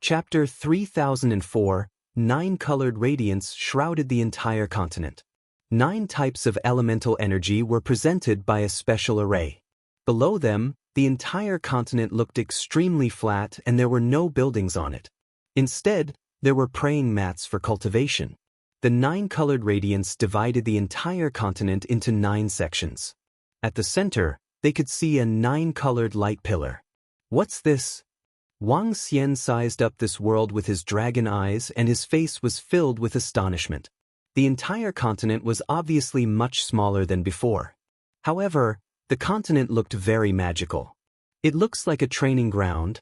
Chapter 3004, Nine-Colored Radiance shrouded the entire continent. 9 types of elemental energy were presented by a special array. Below them, the entire continent looked extremely flat and there were no buildings on it. Instead, there were praying mats for cultivation. The 9-colored radiance divided the entire continent into 9 sections. At the center, they could see a 9-colored light pillar. What's this? Wang Xian sized up this world with his dragon eyes and his face was filled with astonishment. The entire continent was obviously much smaller than before. However, the continent looked very magical. It looks like a training ground.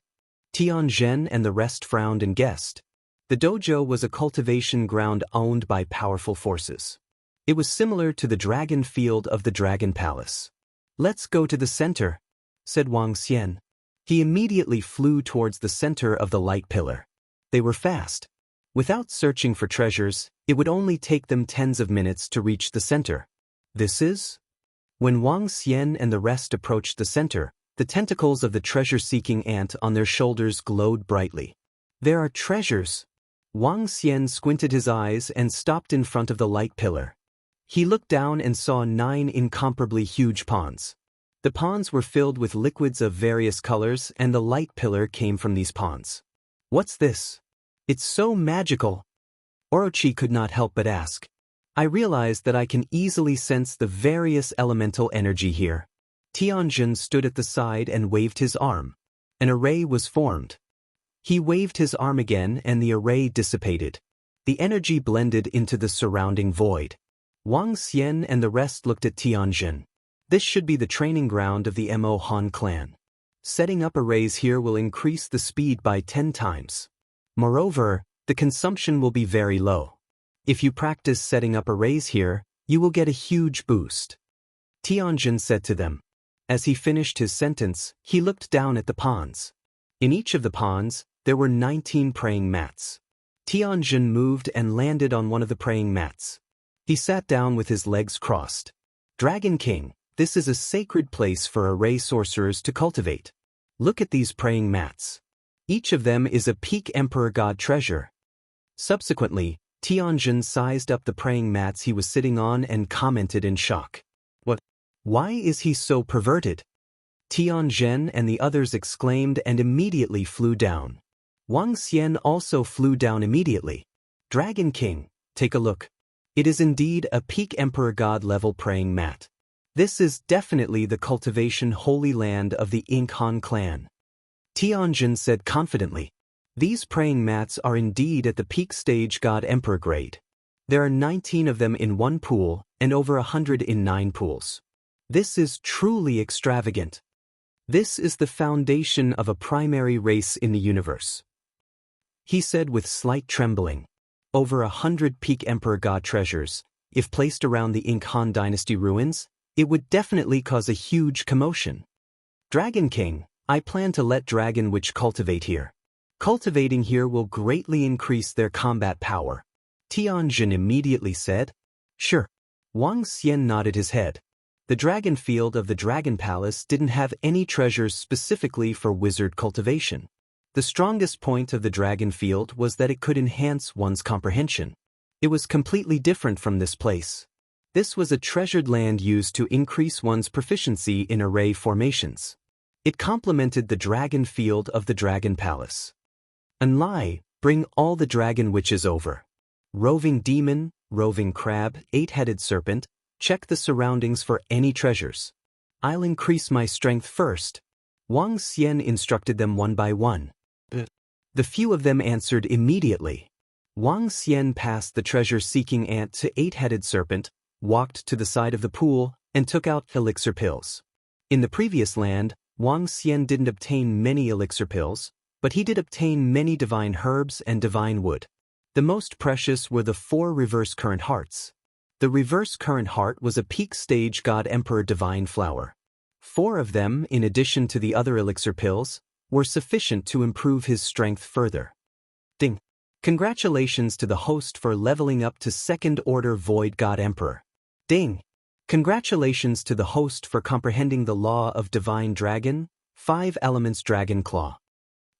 Tianzhen and the rest frowned and guessed. The dojo was a cultivation ground owned by powerful forces. It was similar to the dragon field of the Dragon Palace. "Let's go to the center," said Wang Xian. He immediately flew towards the center of the light pillar. They were fast. Without searching for treasures, it would only take them tens of minutes to reach the center. This is? When Wang Xian and the rest approached the center, the tentacles of the treasure-seeking ant on their shoulders glowed brightly. "There are treasures." Wang Xian squinted his eyes and stopped in front of the light pillar. He looked down and saw 9 incomparably huge ponds. The ponds were filled with liquids of various colors and the light pillar came from these ponds. "What's this? It's so magical." Orochi could not help but ask. "I realize that I can easily sense the various elemental energy here." Tianzhen stood at the side and waved his arm. An array was formed. He waved his arm again and the array dissipated. The energy blended into the surrounding void. Wang Xian and the rest looked at Tianzhen. This should be the training ground of the Mo Han clan. Setting up arrays here will increase the speed by 10 times. Moreover, the consumption will be very low. If you practice setting up arrays here, you will get a huge boost. Tianzhen said to them. As he finished his sentence, he looked down at the ponds. In each of the ponds, there were 19 praying mats. Tianzhen moved and landed on one of the praying mats. He sat down with his legs crossed. "Dragon King, this is a sacred place for array sorcerers to cultivate. Look at these praying mats. Each of them is a peak emperor god treasure." Subsequently, Tianzhen sized up the praying mats he was sitting on and commented in shock. "What? Why is he so perverted?" Tianzhen and the others exclaimed and immediately flew down. Wang Xian also flew down immediately. "Dragon King, take a look. It is indeed a peak emperor god level praying mat. This is definitely the cultivation holy land of the Han clan." Tianzhen said confidently. "These praying mats are indeed at the peak stage god emperor grade. There are 19 of them in one pool and over 100 in 9 pools. This is truly extravagant. This is the foundation of a primary race in the universe," he said with slight trembling. Over 100 peak emperor god treasures, if placed around the Han dynasty ruins, it would definitely cause a huge commotion. "Dragon King, I plan to let Dragon Witch cultivate here. Cultivating here will greatly increase their combat power," Tianzhen immediately said. "Sure." Wang Xian nodded his head. The dragon field of the Dragon Palace didn't have any treasures specifically for wizard cultivation. The strongest point of the dragon field was that it could enhance one's comprehension. It was completely different from this place. This was a treasured land used to increase one's proficiency in array formations. It complemented the dragon field of the Dragon Palace. "Anlai, bring all the dragon witches over. Roving demon, roving crab, 8-headed serpent, check the surroundings for any treasures. I'll increase my strength first." Wang Xian instructed them one by one. The few of them answered immediately. Wang Xian passed the treasure-seeking ant to 8-headed serpent, walked to the side of the pool, and took out elixir pills. In the previous land, Wang Xian didn't obtain many elixir pills, but he did obtain many divine herbs and divine wood. The most precious were the 4 reverse current hearts. The reverse current heart was a peak stage god emperor divine flower. 4 of them, in addition to the other elixir pills, were sufficient to improve his strength further. Ding! Congratulations to the host for leveling up to 2nd order void god emperor. Ding! Congratulations to the host for comprehending the law of divine dragon, 5 elements dragon claw.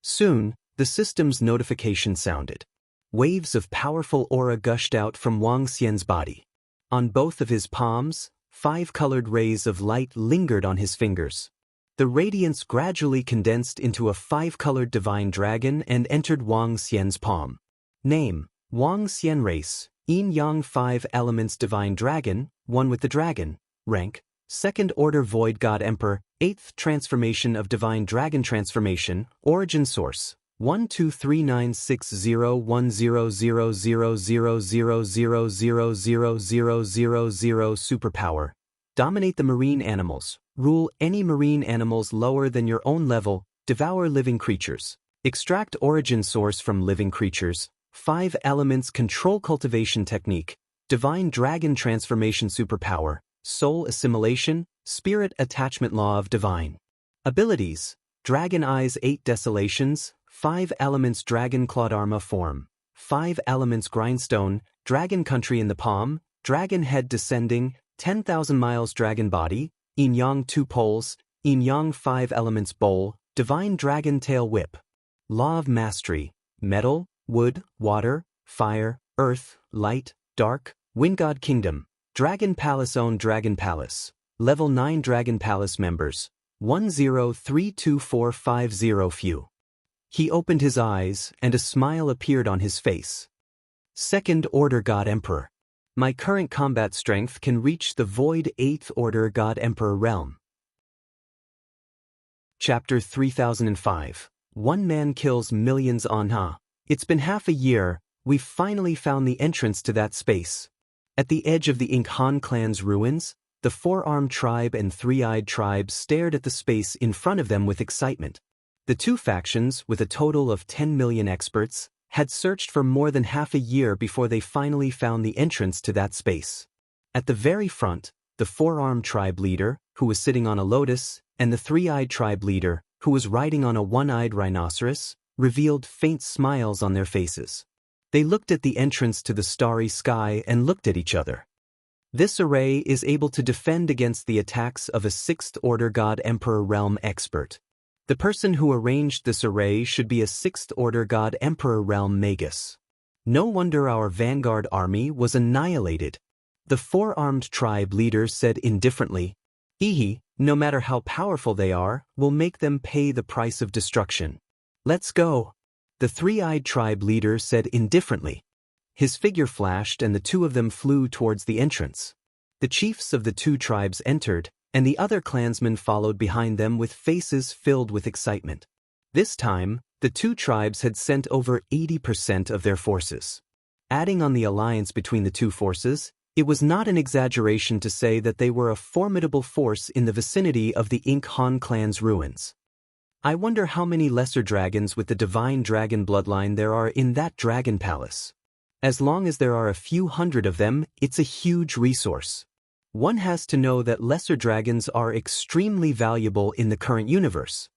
Soon, the system's notification sounded. Waves of powerful aura gushed out from Wang Xian's body. On both of his palms, 5 colored rays of light lingered on his fingers. The radiance gradually condensed into a 5-colored divine dragon and entered Wang Xian's palm. Name: Wang Xian race, Yin Yang 5 elements divine dragon, one with the dragon. Rank: Second Order Void God Emperor, 8th Transformation of Divine Dragon Transformation. Origin Source: 12396010000000000 Superpower: Dominate the marine animals, rule any marine animals lower than your own level, devour living creatures. Extract origin source from living creatures. 5 elements control cultivation technique, divine dragon transformation superpower, soul assimilation, spirit attachment law of divine. Abilities: Dragon Eyes 8 Desolations, 5 elements Dragon Clawed Arma form, 5 elements Grindstone, Dragon Country in the palm, Dragon Head descending, 10,000 miles Dragon Body, Yin Yang 2 poles, Yin Yang 5 elements bowl, Divine Dragon Tail Whip. Law of Mastery: Metal, Wood, Water, Fire, Earth, Light, Dark, Wind God Kingdom, Dragon Palace. Own Dragon Palace. Level 9 Dragon Palace members, 1032450 few. He opened his eyes, and a smile appeared on his face. Second Order God Emperor. My current combat strength can reach the Void 8th Order God Emperor realm. Chapter 3005. One man kills millions. Anha. It's been half a year, we've finally found the entrance to that space. At the edge of the Ink Han clan's ruins, the 4-armed tribe and 3-eyed tribe stared at the space in front of them with excitement. The two factions, with a total of 10 million experts, had searched for more than half a year before they finally found the entrance to that space. At the very front, the 4-armed tribe leader, who was sitting on a lotus, and the 3-eyed tribe leader, who was riding on a 1-eyed rhinoceros, revealed faint smiles on their faces. They looked at the entrance to the starry sky and looked at each other. This array is able to defend against the attacks of a 6th Order God Emperor realm expert. The person who arranged this array should be a 6th Order God Emperor realm magus. No wonder our vanguard army was annihilated. The 4-armed tribe leader said indifferently, "Hehe, no matter how powerful they are, we'll make them pay the price of destruction. Let's go." The 3-eyed tribe leader said indifferently. His figure flashed and the two of them flew towards the entrance. The chiefs of the two tribes entered, and the other clansmen followed behind them with faces filled with excitement. This time, the two tribes had sent over 80% of their forces. Adding on the alliance between the two forces, it was not an exaggeration to say that they were a formidable force in the vicinity of the Ink Han clan's ruins. I wonder how many lesser dragons with the divine dragon bloodline there are in that dragon palace. As long as there are a few hundred of them, it's a huge resource. One has to know that lesser dragons are extremely valuable in the current universe.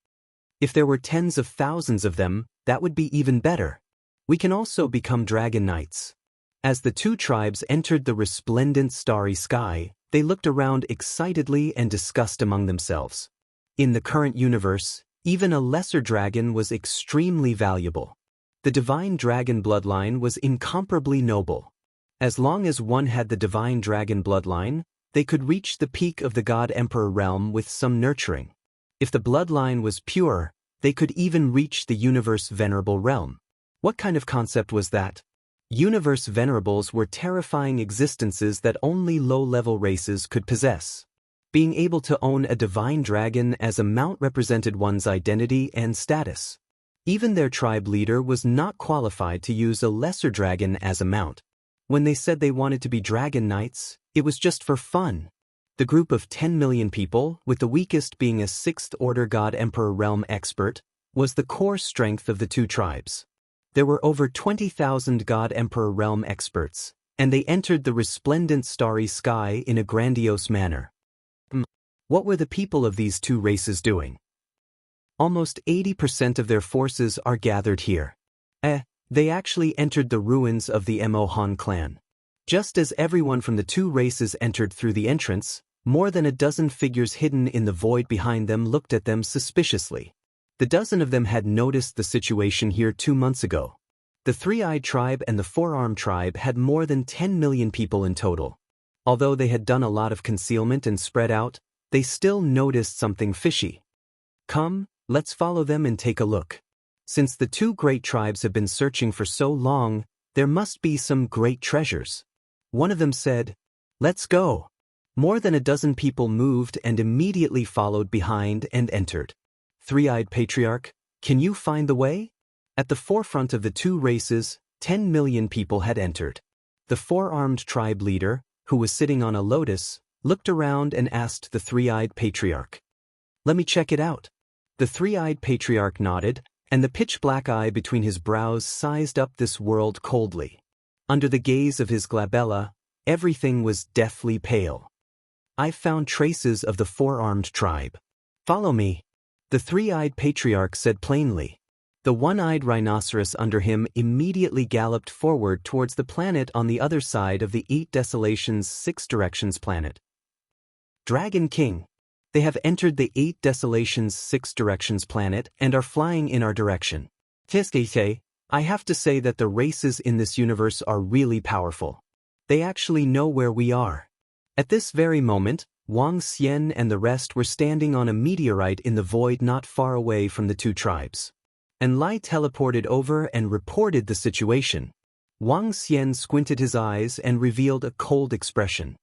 If there were tens of thousands of them, that would be even better. We can also become dragon knights. As the two tribes entered the resplendent starry sky, they looked around excitedly and discussed among themselves. In the current universe, even a lesser dragon was extremely valuable. The divine dragon bloodline was incomparably noble. As long as one had the divine dragon bloodline, they could reach the peak of the God Emperor realm with some nurturing. If the bloodline was pure, they could even reach the universe venerable realm. What kind of concept was that? Universe venerables were terrifying existences that only low-level races could possess. Being able to own a divine dragon as a mount represented one's identity and status. Even their tribe leader was not qualified to use a lesser dragon as a mount. When they said they wanted to be dragon knights, it was just for fun. The group of 10 million people, with the weakest being a 6th Order God Emperor realm expert, was the core strength of the two tribes. There were over 20,000 God Emperor realm experts, and they entered the resplendent starry sky in a grandiose manner. What were the people of these two races doing? Almost 80% of their forces are gathered here. They actually entered the ruins of the Mo Han clan. Just as everyone from the two races entered through the entrance, more than a dozen figures hidden in the void behind them looked at them suspiciously. The dozen of them had noticed the situation here 2 months ago. The three-eyed tribe and the four-armed tribe had more than 10 million people in total. Although they had done a lot of concealment and spread out, they still noticed something fishy. Come, let's follow them and take a look. Since the two great tribes have been searching for so long, there must be some great treasures. One of them said, "Let's go." More than a dozen people moved and immediately followed behind and entered. Three-eyed patriarch, can you find the way? At the forefront of the two races, 10 million people had entered. The four-armed tribe leader, who was sitting on a lotus, looked around and asked the three-eyed patriarch, "Let me check it out." The three-eyed patriarch nodded, and the pitch-black eye between his brows sized up this world coldly. Under the gaze of his glabella, everything was deathly pale. "I've found traces of the four-armed tribe. Follow me." The three-eyed patriarch said plainly. The one-eyed rhinoceros under him immediately galloped forward towards the planet on the other side of the Eight Desolations' Six Directions planet. Dragon King. They have entered the Eight Desolations' Six Directions planet and are flying in our direction. Tiskite, I have to say that the races in this universe are really powerful. They actually know where we are. At this very moment, Wang Xian and the rest were standing on a meteorite in the void not far away from the two tribes. And Lai teleported over and reported the situation. Wang Xian squinted his eyes and revealed a cold expression.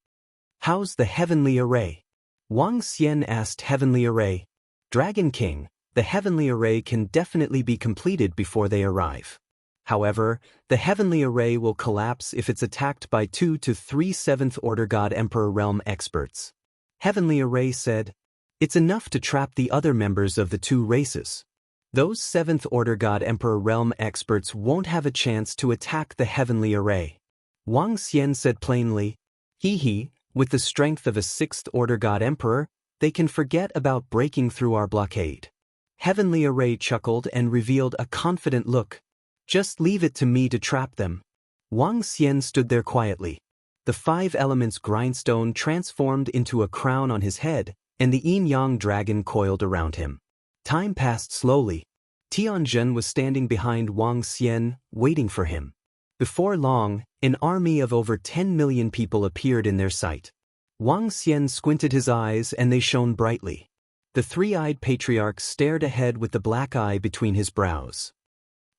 "How's the heavenly array?" Wang Xian asked Heavenly Array. "Dragon King, the heavenly array can definitely be completed before they arrive. However, the heavenly array will collapse if it's attacked by 2 to 3 7th Order God Emperor Realm experts." Heavenly Array said, "It's enough to trap the other members of the two races. Those 7th Order God Emperor Realm experts won't have a chance to attack the heavenly array." Wang Xian said plainly, "Hee, with the strength of a 6th Order God Emperor, they can forget about breaking through our blockade." Heavenly Array chuckled and revealed a confident look. "Just leave it to me to trap them." Wang Xian stood there quietly. The 5 elements grindstone transformed into a crown on his head, and the yin-yang dragon coiled around him. Time passed slowly. Tianjin was standing behind Wang Xian, waiting for him. Before long, an army of over 10 million people appeared in their sight. Wang Xian squinted his eyes and they shone brightly. The three-eyed patriarch stared ahead with the black eye between his brows.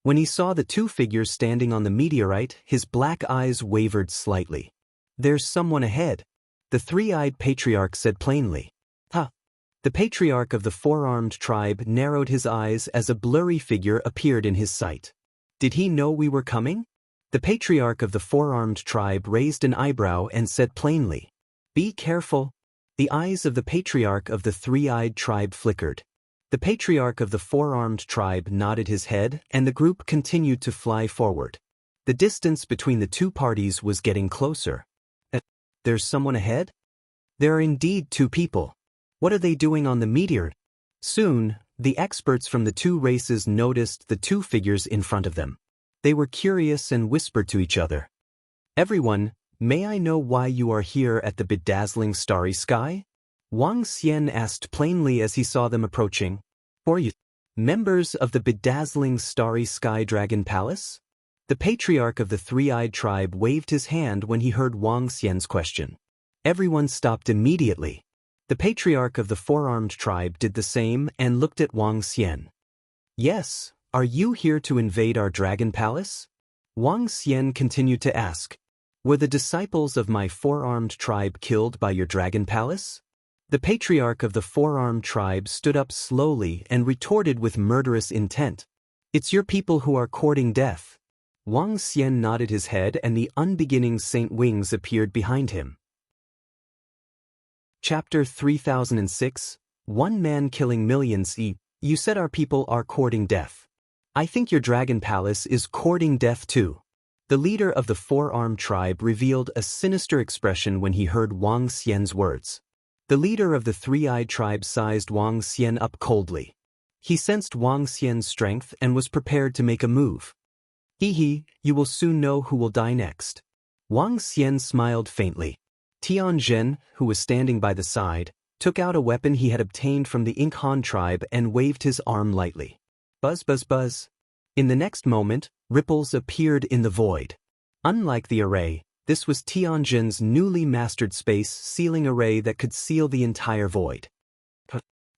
When he saw the two figures standing on the meteorite, his black eyes wavered slightly. "There's someone ahead," the three-eyed patriarch said plainly. "Huh." The patriarch of the four-armed tribe narrowed his eyes as a blurry figure appeared in his sight. "Did he know we were coming?" The patriarch of the four-armed tribe raised an eyebrow and said plainly, "Be careful." The eyes of the patriarch of the three-eyed tribe flickered. The patriarch of the four-armed tribe nodded his head and the group continued to fly forward. The distance between the two parties was getting closer. "There's someone ahead?" "There are indeed two people. What are they doing on the meteor?" Soon, the experts from the two races noticed the two figures in front of them. They were curious and whispered to each other. "Everyone, may I know why you are here at the bedazzling starry sky?" Wang Xian asked plainly as he saw them approaching. "For you, members of the bedazzling starry sky dragon palace?" The patriarch of the three-eyed tribe waved his hand when he heard Wang Xian's question. Everyone stopped immediately. The patriarch of the four-armed tribe did the same and looked at Wang Xian. "Yes, are you here to invade our dragon palace?" Wang Xian continued to ask. "Were the disciples of my four-armed tribe killed by your dragon palace?" The patriarch of the four-armed tribe stood up slowly and retorted with murderous intent. "It's your people who are courting death." Wang Xian nodded his head and the unbeginning Saint Wings appeared behind him. Chapter 3006, One Man Killing Millions. You said our people are courting death. I think your dragon palace is courting death too. The leader of the four-armed tribe revealed a sinister expression when he heard Wang Xian's words. The leader of the three-eyed tribe sized Wang Xian up coldly. He sensed Wang Xian's strength and was prepared to make a move. "Hee, you will soon know who will die next." Wang Xian smiled faintly. Tianjin, who was standing by the side, took out a weapon he had obtained from the Inkhan tribe and waved his arm lightly. Buzz buzz buzz. In the next moment, ripples appeared in the void. Unlike the array, this was Tianjin's newly mastered space sealing array that could seal the entire void.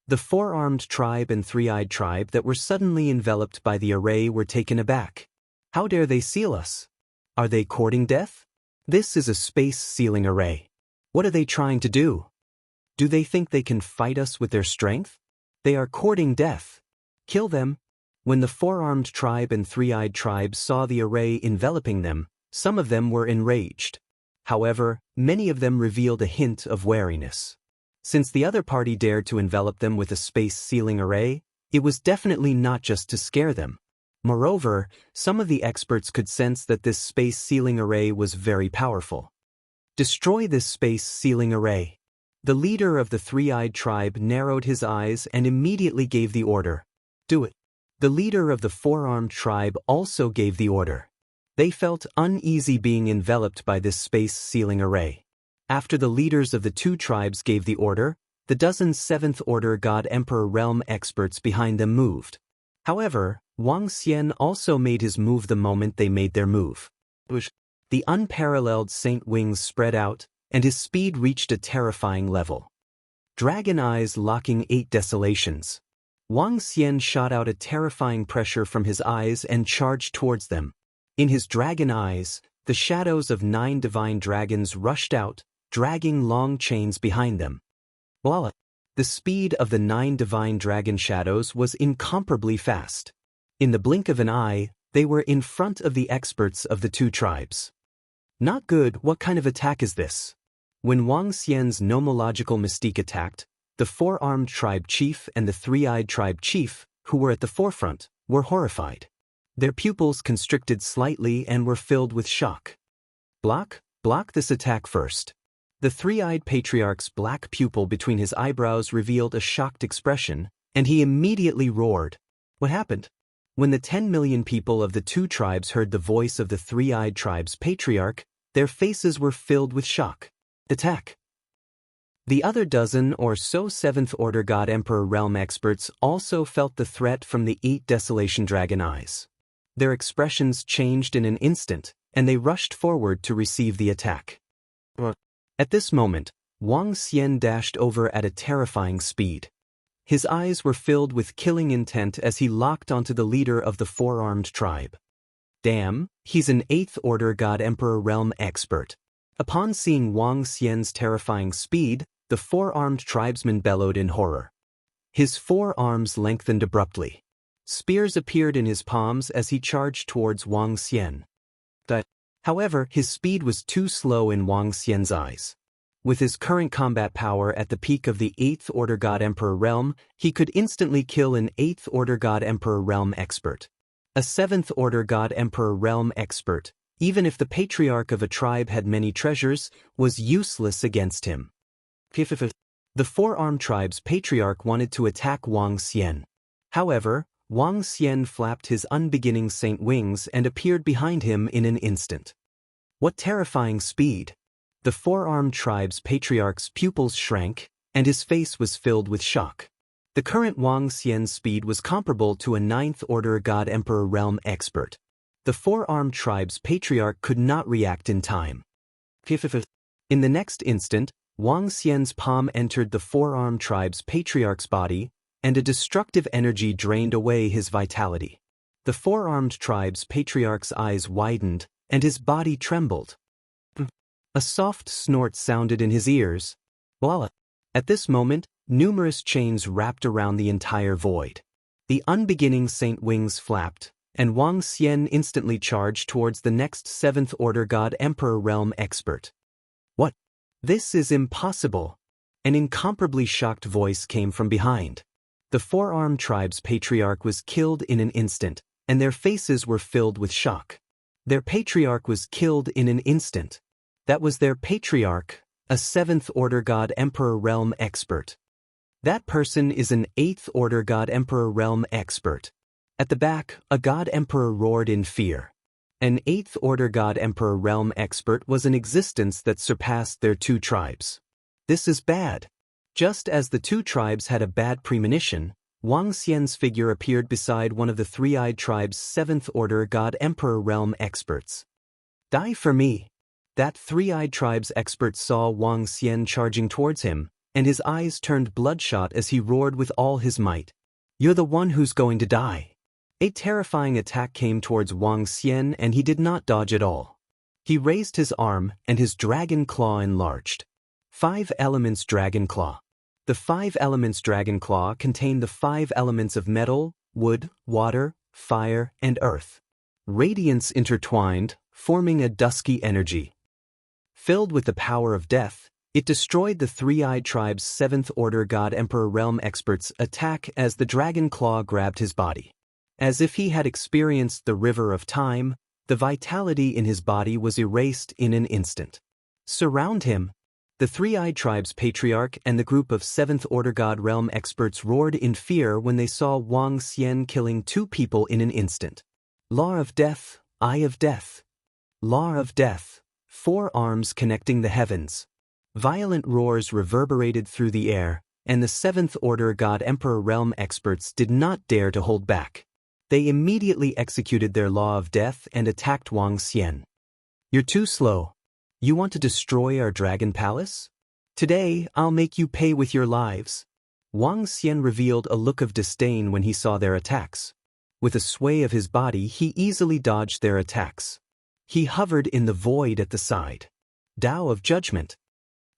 The four-armed tribe and three-eyed tribe that were suddenly enveloped by the array were taken aback. How dare they seal us? Are they courting death? This is a space sealing array. What are they trying to do? Do they think they can fight us with their strength? They are courting death. Kill them. When the four-armed tribe and three-eyed tribe saw the array enveloping them, some of them were enraged. However, many of them revealed a hint of wariness. Since the other party dared to envelop them with a space-sealing array, it was definitely not just to scare them. Moreover, some of the experts could sense that this space-sealing array was very powerful. Destroy this space-sealing array. The leader of the three-eyed tribe narrowed his eyes and immediately gave the order. Do it. The leader of the four-armed tribe also gave the order. They felt uneasy being enveloped by this space-sealing array. After the leaders of the two tribes gave the order, the dozen seventh-order God-Emperor realm experts behind them moved. However, Wang Xian also made his move the moment they made their move. The unparalleled Saint Wings spread out, and his speed reached a terrifying level. Dragon eyes locking 8 desolations. Wang Xian shot out a terrifying pressure from his eyes and charged towards them. In his dragon eyes, the shadows of 9 divine dragons rushed out, dragging long chains behind them. Voila! The speed of the 9 divine dragon shadows was incomparably fast. In the blink of an eye, they were in front of the experts of the two tribes. Not good. What kind of attack is this? When Wang Xian's nomological mystique attacked, the four-armed tribe chief and the three-eyed tribe chief, who were at the forefront, were horrified. Their pupils constricted slightly and were filled with shock. Block this attack first. The three-eyed patriarch's black pupil between his eyebrows revealed a shocked expression, and he immediately roared. What happened? When the 10 million people of the two tribes heard the voice of the three-eyed tribe's patriarch, their faces were filled with shock. Attack! The other dozen or so seventh-order God-Emperor realm experts also felt the threat from the 8 desolation dragon eyes. Their expressions changed in an instant, and they rushed forward to receive the attack. At this moment, Wang Xian dashed over at a terrifying speed. His eyes were filled with killing intent as he locked onto the leader of the four-armed tribe. Damn, he's an 8th-order God-Emperor realm expert. Upon seeing Wang Xian's terrifying speed, the four-armed tribesman bellowed in horror. His 4 arms lengthened abruptly. Spears appeared in his palms as he charged towards Wang Xian. However, his speed was too slow in Wang Xian's eyes. With his current combat power at the peak of the 8th-order God-Emperor realm, he could instantly kill an 8th-order God-Emperor realm expert. A 7th-order God-Emperor realm expert, even if the patriarch of a tribe had many treasures, was useless against him. The four-armed tribe's patriarch wanted to attack Wang Xian. However, Wang Xian flapped his unbeginning saint wings and appeared behind him in an instant. What terrifying speed! The four-armed tribe's patriarch's pupils shrank, and his face was filled with shock. The current Wang Xian's speed was comparable to a 9th-order God-Emperor realm expert. The four-armed tribe's patriarch could not react in time. In the next instant, Wang Xian's palm entered the four-armed tribe's patriarch's body, and a destructive energy drained away his vitality. The four-armed tribe's patriarch's eyes widened, and his body trembled. A soft snort sounded in his ears. Voila! At this moment, numerous chains wrapped around the entire void. The unbeginning saint wings flapped, and Wang Xian instantly charged towards the next 7th-order God-Emperor realm expert. What? This is impossible! An incomparably shocked voice came from behind. The four-armed tribe's patriarch was killed in an instant, and their faces were filled with shock. Their patriarch was killed in an instant. That was their patriarch, a 7th-order God-Emperor realm expert. That person is an 8th-order God-Emperor realm expert. At the back, a God-Emperor roared in fear. An 8th-order God-Emperor realm expert was an existence that surpassed their two tribes. This is bad. Just as the two tribes had a bad premonition, Wang Xian's figure appeared beside one of the three-eyed tribe's seventh-order God-Emperor realm experts. Die for me. That three-eyed tribe's expert saw Wang Xian charging towards him, and his eyes turned bloodshot as he roared with all his might. You're the one who's going to die. A terrifying attack came towards Wang Xian and he did not dodge at all. He raised his arm and his dragon claw enlarged. 5 Elements Dragon Claw. The 5 Elements Dragon Claw contain the 5 elements of metal, wood, water, fire, and earth. Radiance intertwined, forming a dusky energy. Filled with the power of death, it destroyed the three-eyed tribe's seventh-order God-Emperor realm expert's attack as the dragon claw grabbed his body. As if he had experienced the river of time, the vitality in his body was erased in an instant. Surround him. The three-eyed tribe's patriarch and the group of seventh-order God realm experts roared in fear when they saw Wang Xian killing 2 people in an instant. Law of Death, Eye of Death. Law of Death, 4 arms connecting the heavens. Violent roars reverberated through the air, and the seventh-order God-Emperor realm experts did not dare to hold back. They immediately executed their Law of Death and attacked Wang Xian. You're too slow. You want to destroy our dragon palace? Today, I'll make you pay with your lives. Wang Xian revealed a look of disdain when he saw their attacks. With a sway of his body, he easily dodged their attacks. He hovered in the void at the side. Tao of Judgment.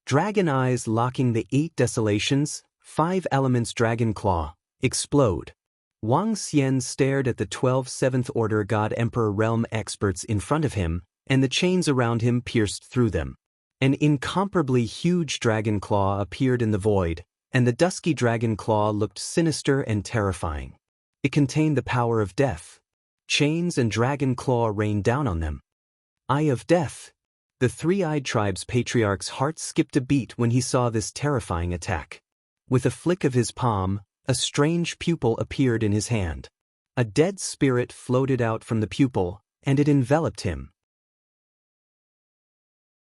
Dragon eyes locking the 8 desolations, 5 elements dragon claw, explode. Wang Xian stared at the 12 seventh-order God-Emperor realm experts in front of him, and the chains around him pierced through them. An incomparably huge dragon claw appeared in the void, and the dusky dragon claw looked sinister and terrifying. It contained the power of death. Chains and dragon claw rained down on them. Eye of Death. The three-eyed tribe's patriarch's heart skipped a beat when he saw this terrifying attack. With a flick of his palm, a strange pupil appeared in his hand. A dead spirit floated out from the pupil, and it enveloped him.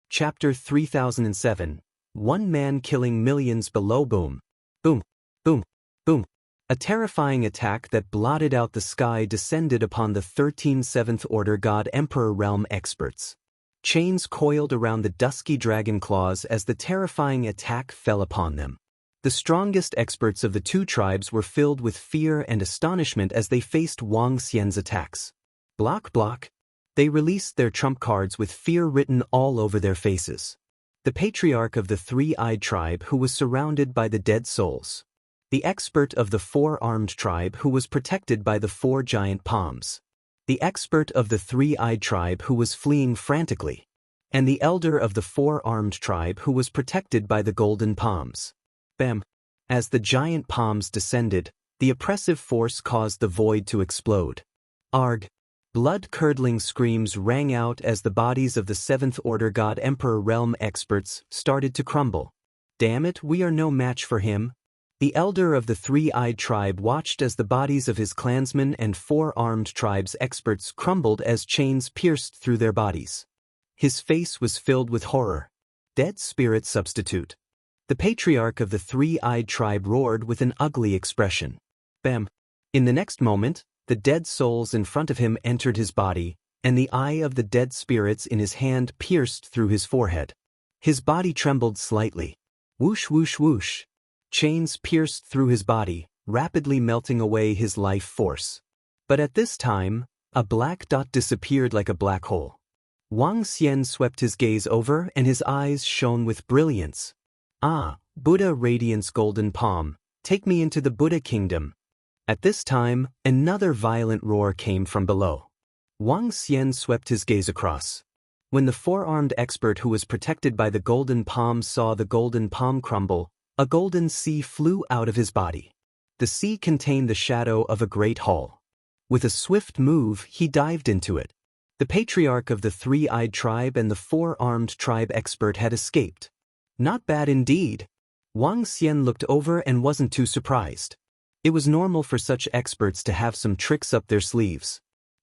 Chapter 3007. One man killing millions below. Boom. Boom. Boom. Boom. A terrifying attack that blotted out the sky descended upon the 13 seventh-order God-Emperor realm experts. Chains coiled around the dusky dragon claws as the terrifying attack fell upon them. The strongest experts of the 2 tribes were filled with fear and astonishment as they faced Wang Xian's attacks. Block, block. They released their trump cards with fear written all over their faces. The patriarch of the three-eyed tribe who was surrounded by the dead souls. The expert of the 4-armed tribe who was protected by the 4 giant palms. The expert of the 3-eyed tribe who was fleeing frantically. And the elder of the 4-armed tribe who was protected by the golden palms. Bam! As the giant palms descended, the oppressive force caused the void to explode. Arg! Blood-curdling screams rang out as the bodies of the 7th-order God-Emperor realm experts started to crumble. Damn it, we are no match for him. The elder of the 3-eyed tribe watched as the bodies of his clansmen and 4-armed tribe's experts crumbled as chains pierced through their bodies. His face was filled with horror. Dead spirit substitute. The patriarch of the 3-eyed tribe roared with an ugly expression. Bam! In the next moment, the dead souls in front of him entered his body, and the eye of the dead spirits in his hand pierced through his forehead. His body trembled slightly. Whoosh, whoosh, whoosh. Chains pierced through his body, rapidly melting away his life force. But at this time, a black dot disappeared like a black hole. Wang Xian swept his gaze over and his eyes shone with brilliance. Ah, Buddha Radiance Golden Palm, take me into the Buddha Kingdom. At this time, another violent roar came from below. Wang Xian swept his gaze across. When the 4-armed expert who was protected by the golden palm saw the golden palm crumble, a golden sea flew out of his body. The sea contained the shadow of a great hall. With a swift move, he dived into it. The patriarch of the 3-eyed tribe and the 4-armed tribe expert had escaped. Not bad indeed. Wang Xian looked over and wasn't too surprised. It was normal for such experts to have some tricks up their sleeves.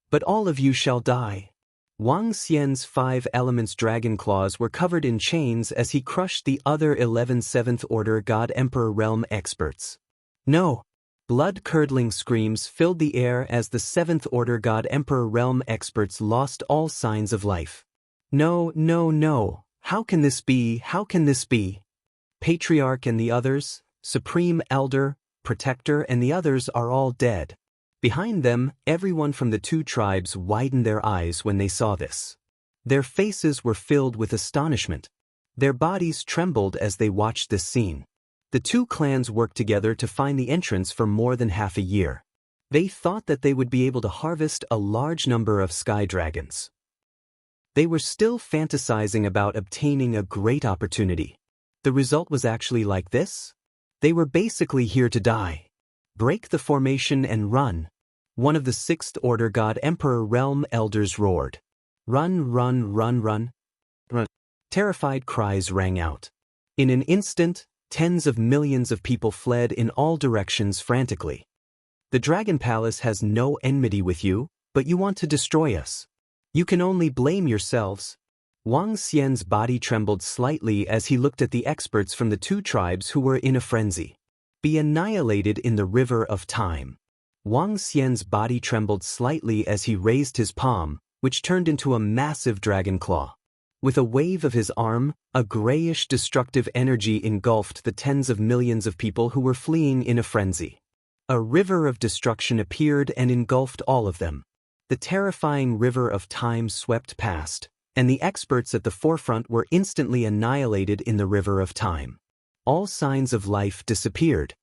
But all of you shall die. Wang Xian's 5 elements dragon claws were covered in chains as he crushed the other 11 7th Order God Emperor realm experts. No! Blood-curdling screams filled the air as the 7th Order God Emperor realm experts lost all signs of life. No, no, no! How can this be? How can this be? Patriarch and the others, Supreme Elder, Protector and the others are all dead. Behind them, everyone from the 2 tribes widened their eyes when they saw this. Their faces were filled with astonishment. Their bodies trembled as they watched this scene. The 2 clans worked together to find the entrance for more than half a year. They thought that they would be able to harvest a large number of sky dragons. They were still fantasizing about obtaining a great opportunity. The result was actually like this? They were basically here to die. Break the formation and run. One of the 6th Order God Emperor realm elders roared. Run, run, run, run. Run. Terrified cries rang out. In an instant, tens of millions of people fled in all directions frantically. The Dragon Palace has no enmity with you, but you want to destroy us. You can only blame yourselves. Wang Xian's body trembled slightly as he looked at the experts from the 2 tribes who were in a frenzy. Be annihilated in the river of time. Wang Xian's body trembled slightly as he raised his palm, which turned into a massive dragon claw. With a wave of his arm, a grayish destructive energy engulfed the tens of millions of people who were fleeing in a frenzy. A river of destruction appeared and engulfed all of them. The terrifying river of time swept past, and the experts at the forefront were instantly annihilated in the river of time. All signs of life disappeared.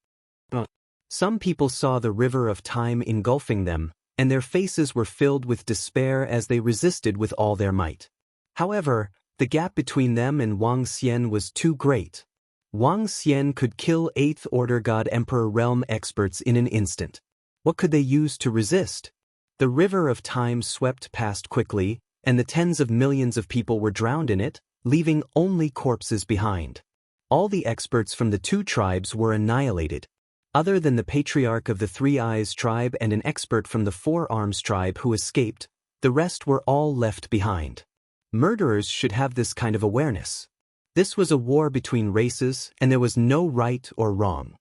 Some people saw the river of time engulfing them, and their faces were filled with despair as they resisted with all their might. However, the gap between them and Wang Xian was too great. Wang Xian could kill 8th Order God Emperor realm experts in an instant. What could they use to resist? The river of time swept past quickly, and the tens of millions of people were drowned in it, leaving only corpses behind. All the experts from the 2 tribes were annihilated. Other than the patriarch of the 3 Eyes tribe and an expert from the 4 Arms tribe who escaped, the rest were all left behind. Murderers should have this kind of awareness. This was a war between races, and there was no right or wrong.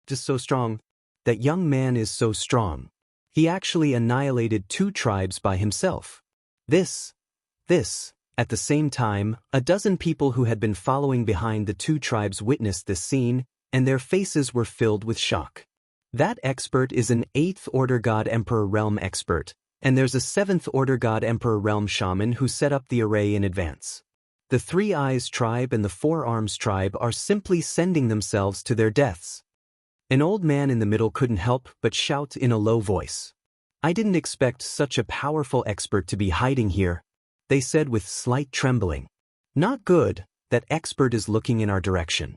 Just so strong. That young man is so strong. He actually annihilated 2 tribes by himself. This. At the same time, a dozen people who had been following behind the 2 tribes witnessed this scene, and their faces were filled with shock. That expert is an 8th Order God Emperor realm expert, and there's a 7th Order God Emperor realm shaman who set up the array in advance. The 3 Eyes tribe and the 4 Arms tribe are simply sending themselves to their deaths. An old man in the middle couldn't help but shout in a low voice. I didn't expect such a powerful expert to be hiding here, they said with slight trembling. Not good, that expert is looking in our direction.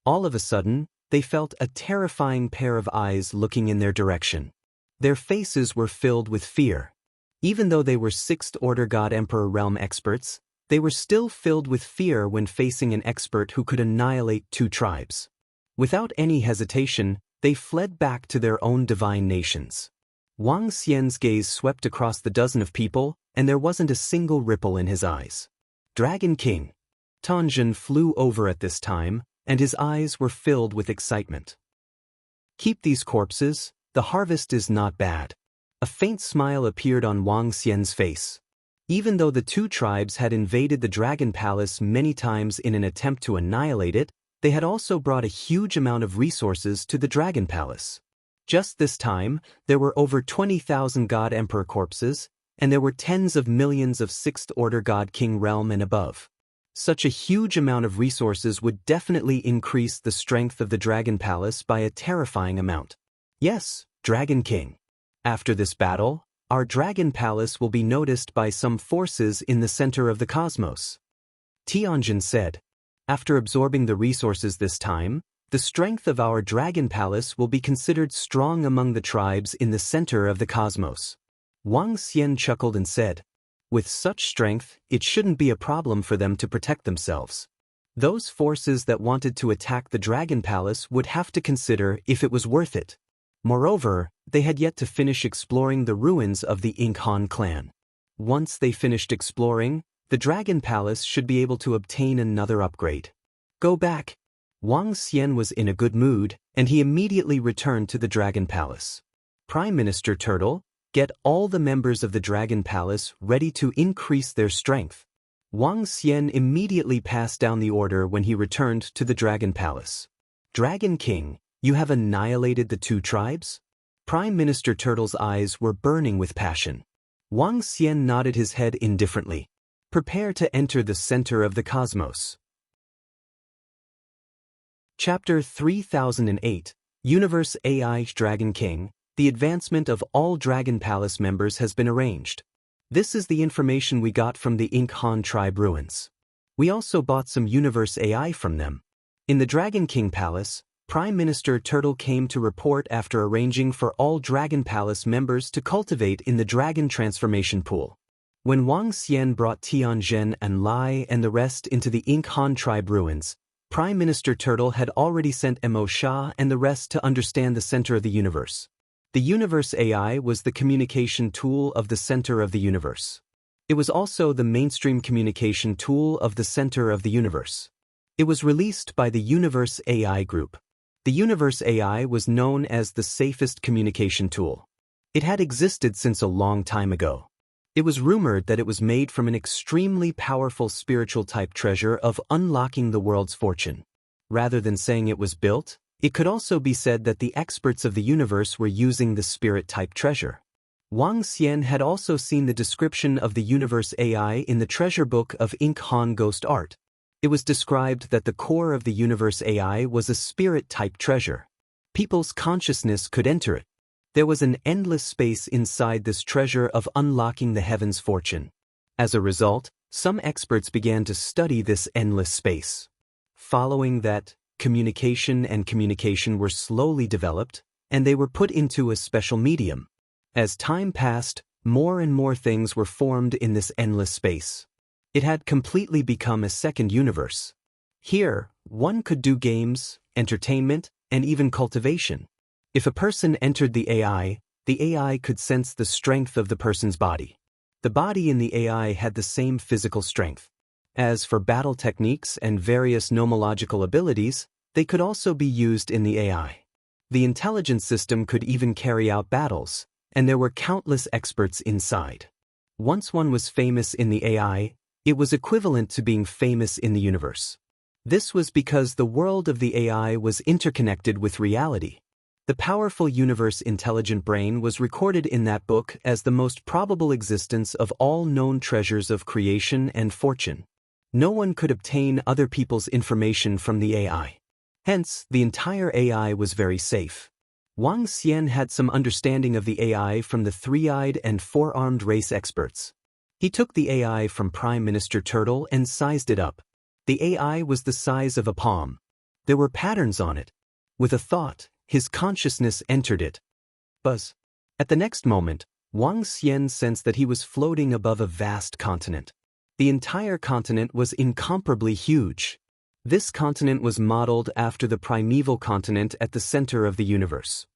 All of a sudden, they felt a terrifying pair of eyes looking in their direction. Their faces were filled with fear. Even though they were 6th Order God Emperor realm experts, they were still filled with fear when facing an expert who could annihilate 2 tribes. Without any hesitation, they fled back to their own divine nations. Wang Xian's gaze swept across the dozen of people, and there wasn't a single ripple in his eyes. Dragon King. Tanjin flew over at this time, and his eyes were filled with excitement. Keep these corpses, the harvest is not bad. A faint smile appeared on Wang Xian's face. Even though the 2 tribes had invaded the Dragon Palace many times in an attempt to annihilate it, they had also brought a huge amount of resources to the Dragon Palace. Just this time, there were over 20,000 God Emperor corpses, and there were tens of millions of 6th Order God King realm and above. Such a huge amount of resources would definitely increase the strength of the Dragon Palace by a terrifying amount. Yes, Dragon King. After this battle, our Dragon Palace will be noticed by some forces in the center of the cosmos. Tianjin said. After absorbing the resources this time, the strength of our Dragon Palace will be considered strong among the tribes in the center of the cosmos. Wang Xian chuckled and said, with such strength, it shouldn't be a problem for them to protect themselves. Those forces that wanted to attack the Dragon Palace would have to consider if it was worth it. Moreover, they had yet to finish exploring the ruins of the Ink Han clan. Once they finished exploring, the Dragon Palace should be able to obtain another upgrade. Go back. Wang Xian was in a good mood, and he immediately returned to the Dragon Palace. Prime Minister Turtle, get all the members of the Dragon Palace ready to increase their strength. Wang Xian immediately passed down the order when he returned to the Dragon Palace. Dragon King, you have annihilated the two tribes? Prime Minister Turtle's eyes were burning with passion. Wang Xian nodded his head indifferently. Prepare to enter the center of the cosmos. Chapter 3008, Universe AI Dragon King, the advancement of all Dragon Palace members has been arranged. This is the information we got from the Ink Han tribe ruins. We also bought some Universe AI from them. In the Dragon King Palace, Prime Minister Turtle came to report after arranging for all Dragon Palace members to cultivate in the Dragon Transformation Pool. When Wang Xian brought Tianzhen and Lai and the rest into the Ink Han tribe ruins, Prime Minister Turtle had already sent Mo Sha and the rest to understand the center of the universe. The Universe AI was the communication tool of the center of the universe. It was also the mainstream communication tool of the center of the universe. It was released by the Universe AI group. The Universe AI was known as the safest communication tool. It had existed since a long time ago. It was rumored that it was made from an extremely powerful spiritual-type treasure of unlocking the world's fortune. Rather than saying it was built, it could also be said that the experts of the universe were using the spirit-type treasure. Wang Xian had also seen the description of the Universe AI in the treasure book of Ink Han Ghost Art. It was described that the core of the Universe AI was a spirit-type treasure. People's consciousness could enter it. There was an endless space inside this treasure of unlocking the heavens' fortune. As a result, some experts began to study this endless space. Following that, communication were slowly developed, and they were put into a special medium. As time passed, more and more things were formed in this endless space. It had completely become a second universe. Here, one could do games, entertainment, and even cultivation. If a person entered the AI could sense the strength of the person's body. The body in the AI had the same physical strength. As for battle techniques and various nomological abilities, they could also be used in the AI. The intelligence system could even carry out battles, and there were countless experts inside. Once one was famous in the AI, it was equivalent to being famous in the universe. This was because the world of the AI was interconnected with reality. The powerful universe intelligent brain was recorded in that book as the most probable existence of all known treasures of creation and fortune. No one could obtain other people's information from the AI. Hence, the entire AI was very safe. Wang Xian had some understanding of the AI from the three-eyed and four-armed race experts. He took the AI from Prime Minister Turtle and sized it up. The AI was the size of a palm. There were patterns on it. With a thought, his consciousness entered it. Buzz. At the next moment, Wang Xian sensed that he was floating above a vast continent. The entire continent was incomparably huge. This continent was modeled after the primeval continent at the center of the universe.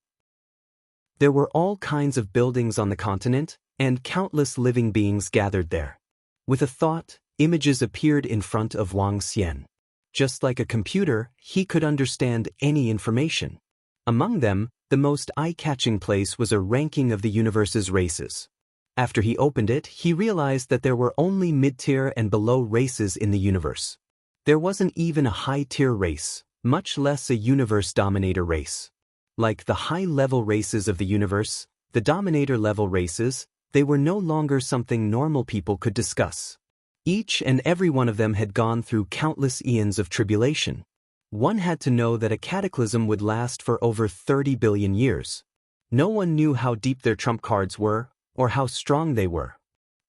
There were all kinds of buildings on the continent, and countless living beings gathered there. With a thought, images appeared in front of Wang Xian. Just like a computer, he could understand any information. Among them, the most eye-catching place was a ranking of the universe's races. After he opened it, he realized that there were only mid-tier and below races in the universe. There wasn't even a high-tier race, much less a universe dominator race. Like the high-level races of the universe, the dominator-level races, they were no longer something normal people could discuss. Each and every one of them had gone through countless eons of tribulation. One had to know that a cataclysm would last for over 30 billion years. No one knew how deep their trump cards were, or how strong they were.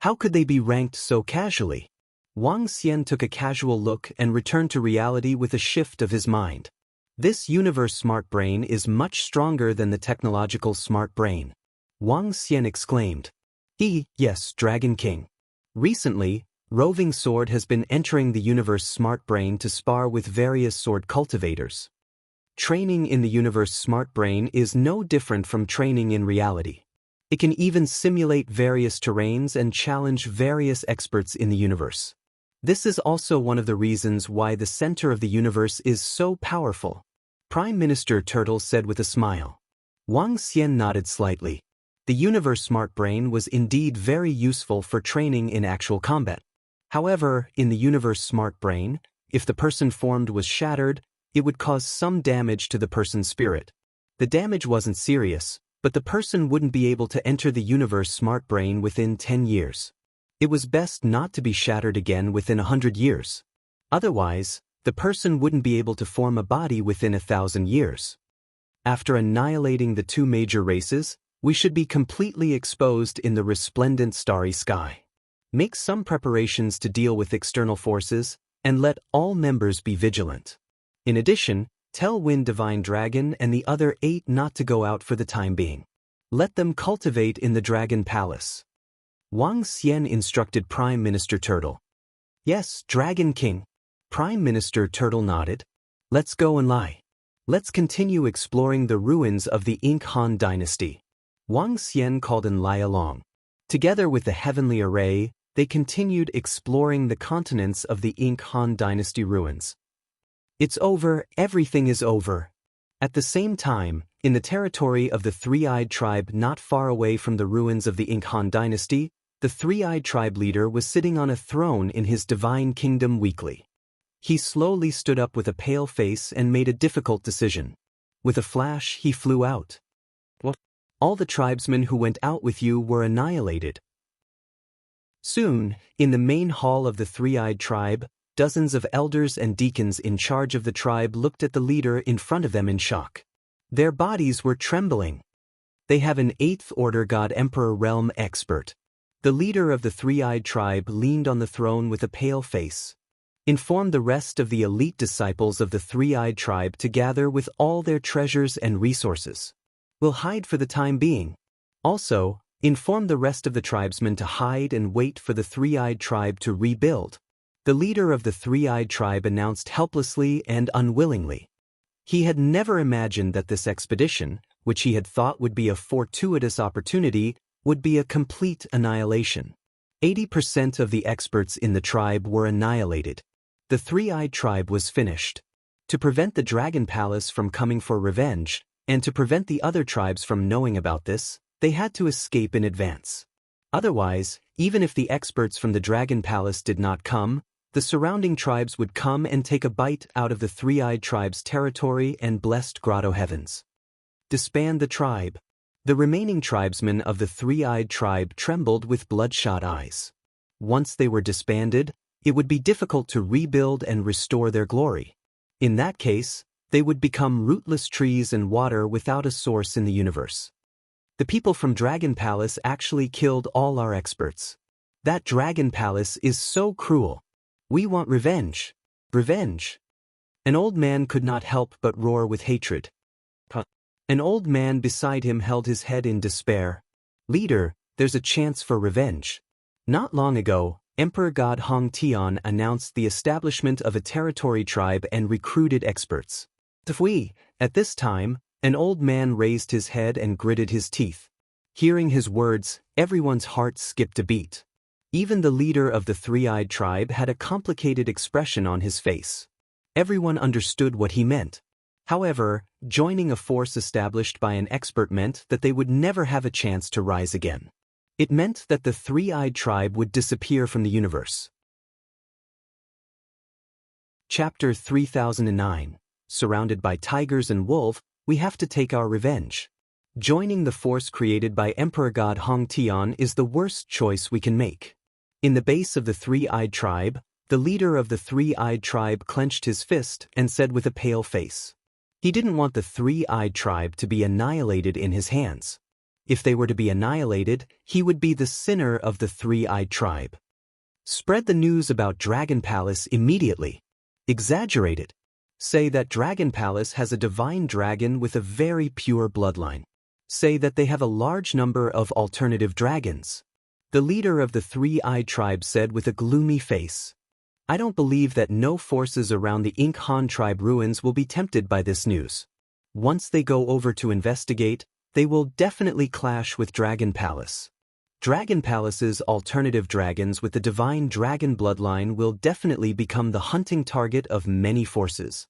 How could they be ranked so casually? Wang Xian took a casual look and returned to reality with a shift of his mind. This universe smart brain is much stronger than the technological smart brain. Wang Xian exclaimed. Yes, Dragon King. Recently, Roving Sword has been entering the universe smart brain to spar with various sword cultivators. Training in the universe smart brain is no different from training in reality. It can even simulate various terrains and challenge various experts in the universe. This is also one of the reasons why the center of the universe is so powerful. Prime Minister Turtle said with a smile. Wang Xian nodded slightly. The universe smart brain was indeed very useful for training in actual combat. However, in the universe smart brain, if the person formed was shattered, it would cause some damage to the person's spirit. The damage wasn't serious, but the person wouldn't be able to enter the universe smart brain within 10 years. It was best not to be shattered again within 100 years. Otherwise, the person wouldn't be able to form a body within 1,000 years. After annihilating the two major races, we should be completely exposed in the resplendent starry sky. Make some preparations to deal with external forces, and let all members be vigilant. In addition, tell Wind Divine Dragon and the other 8 not to go out for the time being. Let them cultivate in the Dragon Palace. Wang Xian instructed Prime Minister Turtle. Yes, Dragon King. Prime Minister Turtle nodded. Let's go and lie. Let's continue exploring the ruins of the Ink Han dynasty. Wang Xian called and Lai along. Together with the heavenly array, they continued exploring the continents of the Ink Han dynasty ruins. It's over, everything is over. At the same time, in the territory of the Three-Eyed Tribe not far away from the ruins of the Ink Han dynasty, the Three-Eyed Tribe leader was sitting on a throne in his divine kingdom weekly. He slowly stood up with a pale face and made a difficult decision. With a flash, he flew out. What? All the tribesmen who went out with you were annihilated. Soon, in the main hall of the Three-Eyed Tribe, dozens of elders and deacons in charge of the tribe looked at the leader in front of them in shock. Their bodies were trembling. They have an 8th Order God Emperor Realm expert. The leader of the Three-Eyed Tribe leaned on the throne with a pale face. Inform the rest of the elite disciples of the Three-Eyed Tribe to gather with all their treasures and resources. We'll hide for the time being. Also, inform the rest of the tribesmen to hide and wait for the Three-Eyed Tribe to rebuild. The leader of the Three-Eyed Tribe announced helplessly and unwillingly. He had never imagined that this expedition, which he had thought would be a fortuitous opportunity, would be a complete annihilation. 80% of the experts in the tribe were annihilated. The Three-Eyed Tribe was finished. To prevent the Dragon Palace from coming for revenge, and to prevent the other tribes from knowing about this, they had to escape in advance. Otherwise, even if the experts from the Dragon Palace did not come, the surrounding tribes would come and take a bite out of the Three-Eyed Tribe's territory and blessed grotto heavens. Disband the tribe. The remaining tribesmen of the Three-Eyed Tribe trembled with bloodshot eyes. Once they were disbanded, it would be difficult to rebuild and restore their glory. In that case, they would become rootless trees and water without a source in the universe. The people from Dragon Palace actually killed all our experts. That Dragon Palace is so cruel. We want revenge. Revenge. An old man could not help but roar with hatred. An old man beside him held his head in despair. Leader, there's a chance for revenge. Not long ago, Emperor God Hong Tian announced the establishment of a territory tribe and recruited experts. At this time, an old man raised his head and gritted his teeth. Hearing his words, everyone's heart skipped a beat. Even the leader of the Three-Eyed Tribe had a complicated expression on his face. Everyone understood what he meant. However, joining a force established by an expert meant that they would never have a chance to rise again. It meant that the Three-Eyed Tribe would disappear from the universe. Chapter 3009. Surrounded by tigers and wolves, we have to take our revenge. Joining the force created by Emperor God Hong Tian is the worst choice we can make. In the base of the Three-Eyed Tribe, the leader of the Three-Eyed Tribe clenched his fist and said with a pale face. He didn't want the Three-Eyed Tribe to be annihilated in his hands. If they were to be annihilated, he would be the sinner of the Three-Eyed Tribe. Spread the news about Dragon Palace immediately. Exaggerate it. Say that Dragon Palace has a divine dragon with a very pure bloodline. Say that they have a large number of alternative dragons. The leader of the Three-Eyed Tribe said with a gloomy face. I don't believe that no forces around the Ink Han tribe ruins will be tempted by this news. Once they go over to investigate, they will definitely clash with Dragon Palace. Dragon Palace's alternative dragons with the divine dragon bloodline will definitely become the hunting target of many forces.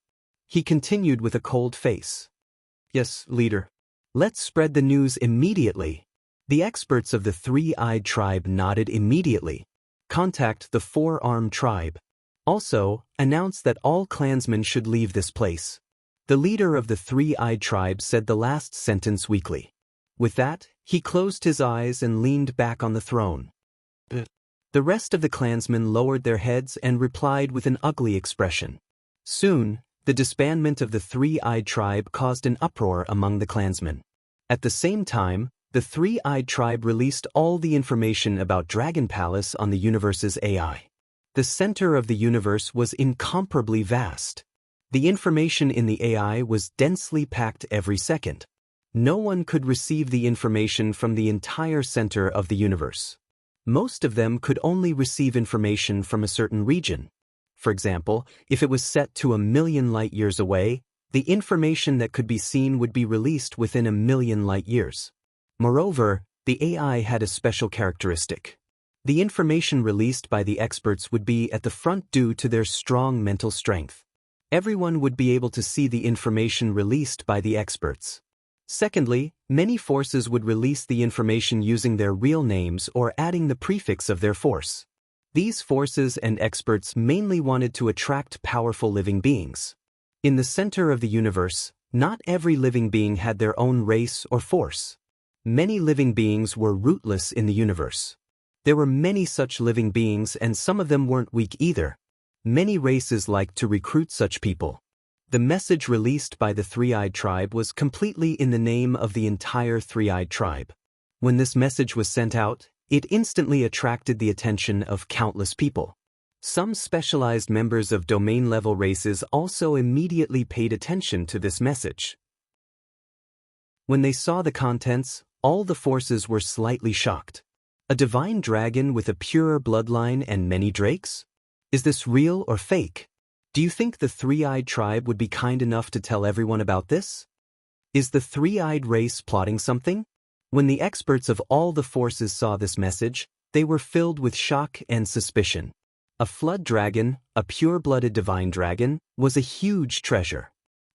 He continued with a cold face. Yes, leader. Let's spread the news immediately. The experts of the three-eyed tribe nodded immediately. Contact the four-armed tribe. Also, announce that all clansmen should leave this place. The leader of the three-eyed tribe said the last sentence weakly. With that, he closed his eyes and leaned back on the throne. The rest of the clansmen lowered their heads and replied with an ugly expression. Soon, the disbandment of the three-eyed tribe caused an uproar among the clansmen. At the same time, the three-eyed tribe released all the information about Dragon Palace on the universe's AI. The center of the universe was incomparably vast. The information in the AI was densely packed every second. No one could receive the information from the entire center of the universe. Most of them could only receive information from a certain region. For example, if it was set to 1,000,000 light-years away, the information that could be seen would be released within 1,000,000 light-years. Moreover, the AI had a special characteristic. The information released by the experts would be at the front due to their strong mental strength. Everyone would be able to see the information released by the experts. Secondly, many forces would release the information using their real names or adding the prefix of their force. These forces and experts mainly wanted to attract powerful living beings. In the center of the universe, not every living being had their own race or force. Many living beings were rootless in the universe. There were many such living beings and some of them weren't weak either. Many races liked to recruit such people. The message released by the three-eyed tribe was completely in the name of the entire three-eyed tribe. When this message was sent out, it instantly attracted the attention of countless people. Some specialized members of domain-level races also immediately paid attention to this message. When they saw the contents, all the forces were slightly shocked. A divine dragon with a pure bloodline and many drakes? Is this real or fake? Do you think the three-eyed tribe would be kind enough to tell everyone about this? Is the three-eyed race plotting something? When the experts of all the forces saw this message, they were filled with shock and suspicion. A flood dragon, a pure-blooded divine dragon, was a huge treasure.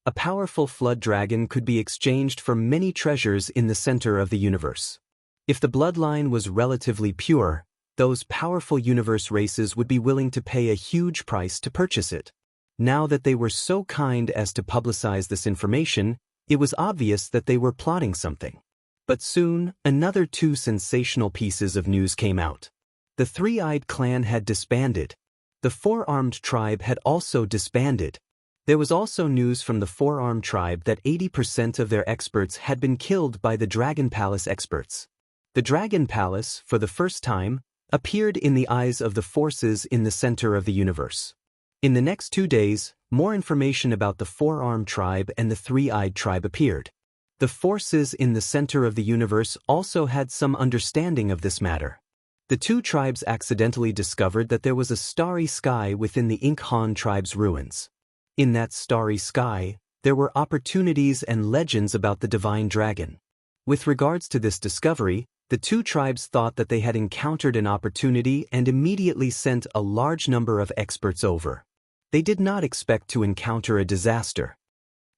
A powerful flood dragon could be exchanged for many treasures in the center of the universe. If the bloodline was relatively pure, those powerful universe races would be willing to pay a huge price to purchase it. Now that they were so kind as to publicize this information, it was obvious that they were plotting something. But soon, another two sensational pieces of news came out. The three-eyed clan had disbanded. The four-armed tribe had also disbanded. There was also news from the four-armed tribe that 80% of their experts had been killed by the Dragon Palace experts. The Dragon Palace, for the first time, appeared in the eyes of the forces in the center of the universe. In the next 2 days, more information about the four-armed tribe and the three-eyed tribe appeared. The forces in the center of the universe also had some understanding of this matter. The two tribes accidentally discovered that there was a starry sky within the Inkhan tribe's ruins. In that starry sky, there were opportunities and legends about the divine dragon. With regards to this discovery, the two tribes thought that they had encountered an opportunity and immediately sent a large number of experts over. They did not expect to encounter a disaster.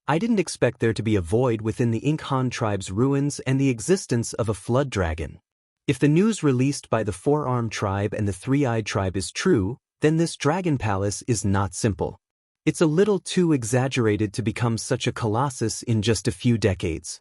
I didn't expect there to be a void within the Inkhan tribe's ruins and the existence of a flood dragon. If the news released by the four-armed tribe and the three-eyed tribe is true, then this dragon palace is not simple. It's a little too exaggerated to become such a colossus in just a few decades.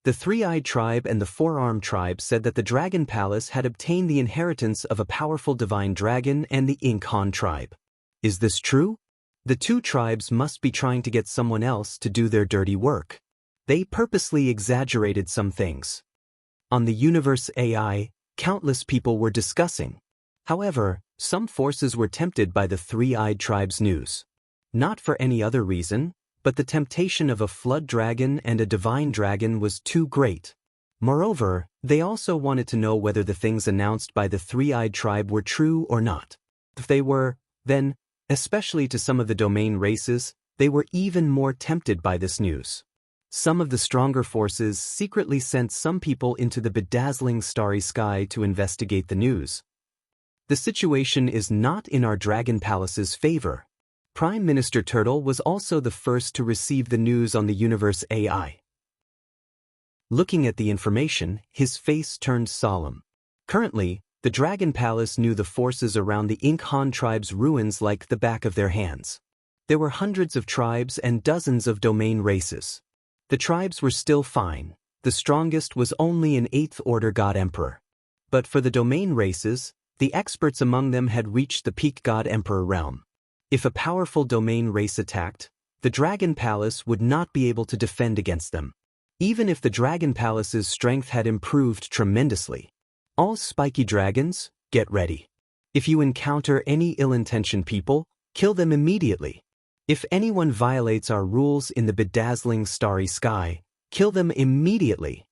The three-eyed tribe and the four-armed tribe said that the Dragon Palace had obtained the inheritance of a powerful divine dragon and the Inkhan tribe. Is this true? The two tribes must be trying to get someone else to do their dirty work. They purposely exaggerated some things. On the universe AI, countless people were discussing. However, some forces were tempted by the three-eyed tribe's news. Not for any other reason, but the temptation of a flood dragon and a divine dragon was too great. Moreover, they also wanted to know whether the things announced by the three-eyed tribe were true or not. If they were, then, especially to some of the domain races, they were even more tempted by this news. Some of the stronger forces secretly sent some people into the bedazzling starry sky to investigate the news. The situation is not in our Dragon Palace's favor. Prime Minister Turtle was also the first to receive the news on the universe AI. Looking at the information, his face turned solemn. Currently, the Dragon Palace knew the forces around the Ink Han tribe's ruins like the back of their hands. There were hundreds of tribes and dozens of domain races. The tribes were still fine. The strongest was only an 8th Order God Emperor. But for the domain races, the experts among them had reached the peak God Emperor realm. If a powerful domain race attacked, the Dragon Palace would not be able to defend against them. Even if the Dragon Palace's strength had improved tremendously. All spiky dragons, get ready. If you encounter any ill-intentioned people, kill them immediately. If anyone violates our rules in the bedazzling starry sky, kill them immediately.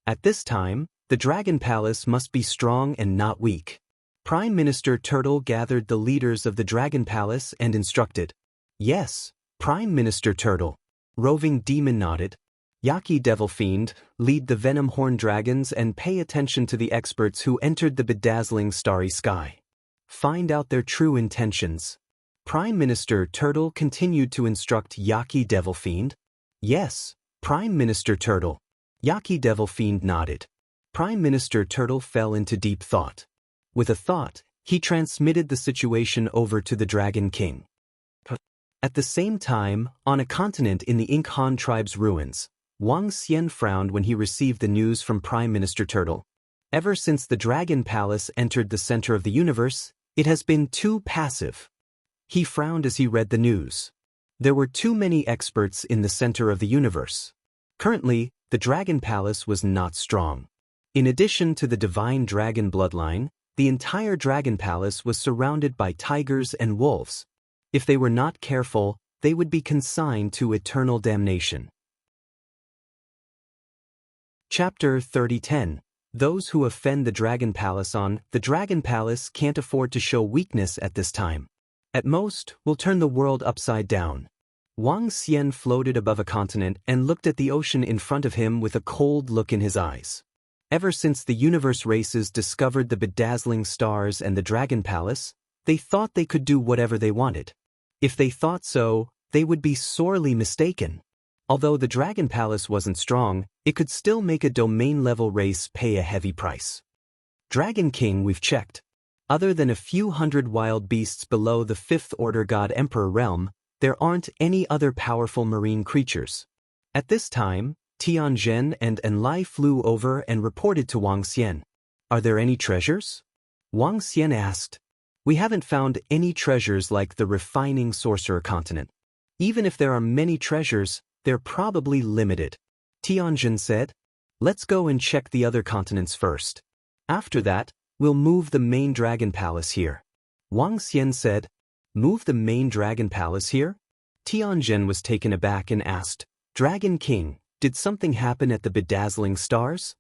At this time, the Dragon Palace must be strong and not weak. Prime Minister Turtle gathered the leaders of the Dragon Palace and instructed. Yes, Prime Minister Turtle. Roving Demon nodded. Yaki Devil Fiend, lead the Venom Horn Dragons and pay attention to the experts who entered the bedazzling starry sky. Find out their true intentions. Prime Minister Turtle continued to instruct Yaki Devil Fiend. Yes, Prime Minister Turtle. Yaki Devil Fiend nodded. Prime Minister Turtle fell into deep thought. With a thought, he transmitted the situation over to the Dragon King. At the same time, on a continent in the Ink Han tribe's ruins, Wang Xian frowned when he received the news from Prime Minister Turtle. Ever since the Dragon Palace entered the center of the universe, it has been too passive. He frowned as he read the news. There were too many experts in the center of the universe. Currently, the Dragon Palace was not strong. In addition to the divine dragon bloodline, the entire Dragon Palace was surrounded by tigers and wolves. If they were not careful, they would be consigned to eternal damnation. Chapter 30:10. Those who offend the Dragon Palace. The Dragon Palace can't afford to show weakness at this time. At most, we'll turn the world upside down. Wang Xian floated above a continent and looked at the ocean in front of him with a cold look in his eyes. Ever since the universe races discovered the bedazzling stars and the Dragon Palace, they thought they could do whatever they wanted. If they thought so, they would be sorely mistaken. Although the Dragon Palace wasn't strong, it could still make a domain-level race pay a heavy price. Dragon King, we've checked. Other than a few hundred wild beasts below the 5th Order God Emperor realm, there aren't any other powerful marine creatures. At this time, Tianzhen and Enlai flew over and reported to Wang Xian. Are there any treasures? Wang Xian asked. We haven't found any treasures like the refining sorcerer continent. Even if there are many treasures, they're probably limited. Tianzhen said. Let's go and check the other continents first. After that, we'll move the main Dragon Palace here. Wang Xian said. Move the main Dragon Palace here? Tianzhen was taken aback and asked, Dragon King, did something happen at the bedazzling stars?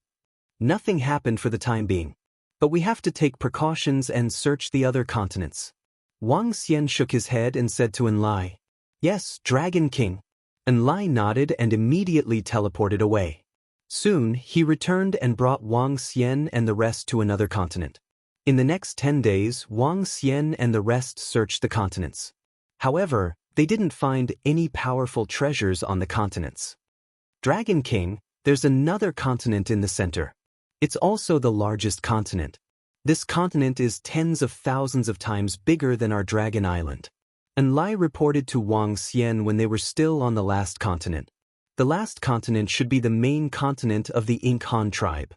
Nothing happened for the time being. But we have to take precautions and search the other continents. Wang Xian shook his head and said to Enlai. Yes, Dragon King. Enlai nodded and immediately teleported away. Soon, he returned and brought Wang Xian and the rest to another continent. In the next 10 days, Wang Xian and the rest searched the continents. However, they didn't find any powerful treasures on the continents. Dragon King, there's another continent in the center. It's also the largest continent. This continent is tens of thousands of times bigger than our Dragon Island. Enlai reported to Wang Xian when they were still on the last continent. The last continent should be the main continent of the Ink Han tribe.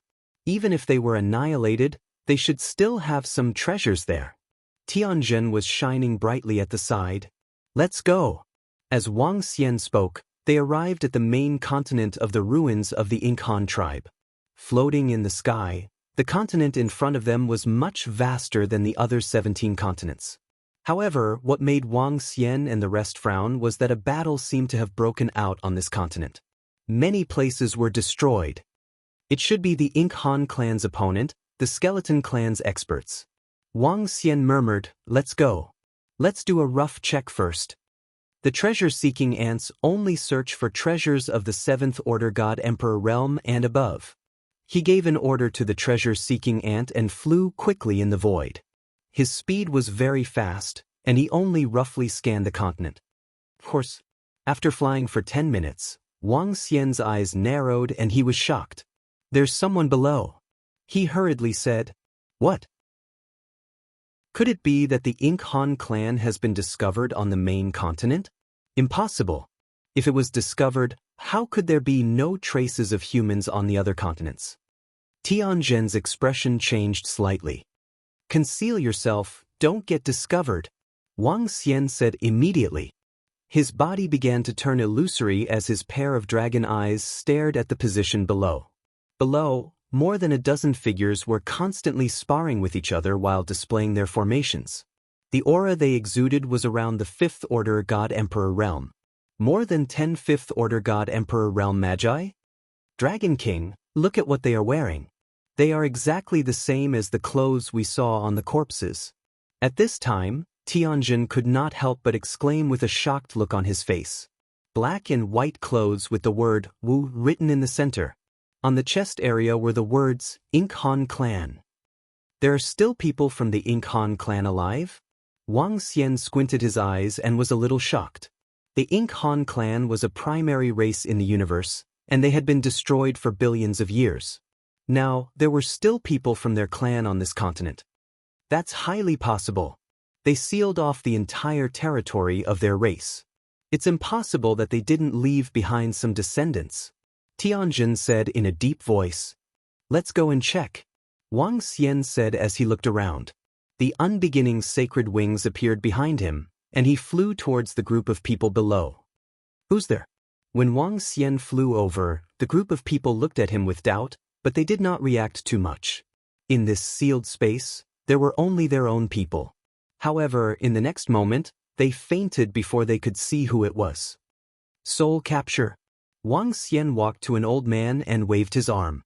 Even if they were annihilated, they should still have some treasures there. Tianzhen was shining brightly at the side. Let's go. As Wang Xian spoke, they arrived at the main continent of the ruins of the Ink Han tribe. Floating in the sky, the continent in front of them was much vaster than the other 17 continents. However, what made Wang Xian and the rest frown was that a battle seemed to have broken out on this continent. Many places were destroyed. It should be the Ink Han clan's opponent, the Skeleton clan's experts. Wang Xian murmured, let's go. Let's do a rough check first. The treasure-seeking ants only search for treasures of the 7th Order God Emperor realm and above. He gave an order to the treasure-seeking ant and flew quickly in the void. His speed was very fast, and he only roughly scanned the continent. Of course, after flying for 10 minutes, Wang Xian's eyes narrowed and he was shocked. "There's someone below." He hurriedly said, "What? Could it be that the Ink Han clan has been discovered on the main continent? Impossible. If it was discovered, how could there be no traces of humans on the other continents?" Tianzhen's expression changed slightly. "Conceal yourself, don't get discovered," Wang Xian said immediately. His body began to turn illusory as his pair of dragon eyes stared at the position below. Below, more than a dozen figures were constantly sparring with each other while displaying their formations. The aura they exuded was around the 5th Order God Emperor realm. More than 10 5th Order God Emperor realm magi? Dragon King, look at what they are wearing. They are exactly the same as the clothes we saw on the corpses. At this time, Tianzhen could not help but exclaim with a shocked look on his face. Black and white clothes with the word Wu written in the center. On the chest area were the words Ink Han clan. There are still people from the Ink Han clan alive? Wang Xian squinted his eyes and was a little shocked. The Ink Han clan was a primary race in the universe, and they had been destroyed for billions of years. Now, there were still people from their clan on this continent. That's highly possible. They sealed off the entire territory of their race. It's impossible that they didn't leave behind some descendants. Tianzhen said in a deep voice. "Let's go and check," Wang Xian said as he looked around. The unbeginning sacred wings appeared behind him, and he flew towards the group of people below. "Who's there?" When Wang Xian flew over, the group of people looked at him with doubt, but they did not react too much. In this sealed space, there were only their own people. However, in the next moment, they fainted before they could see who it was. Soul capture. Wang Xian walked to an old man and waved his arm.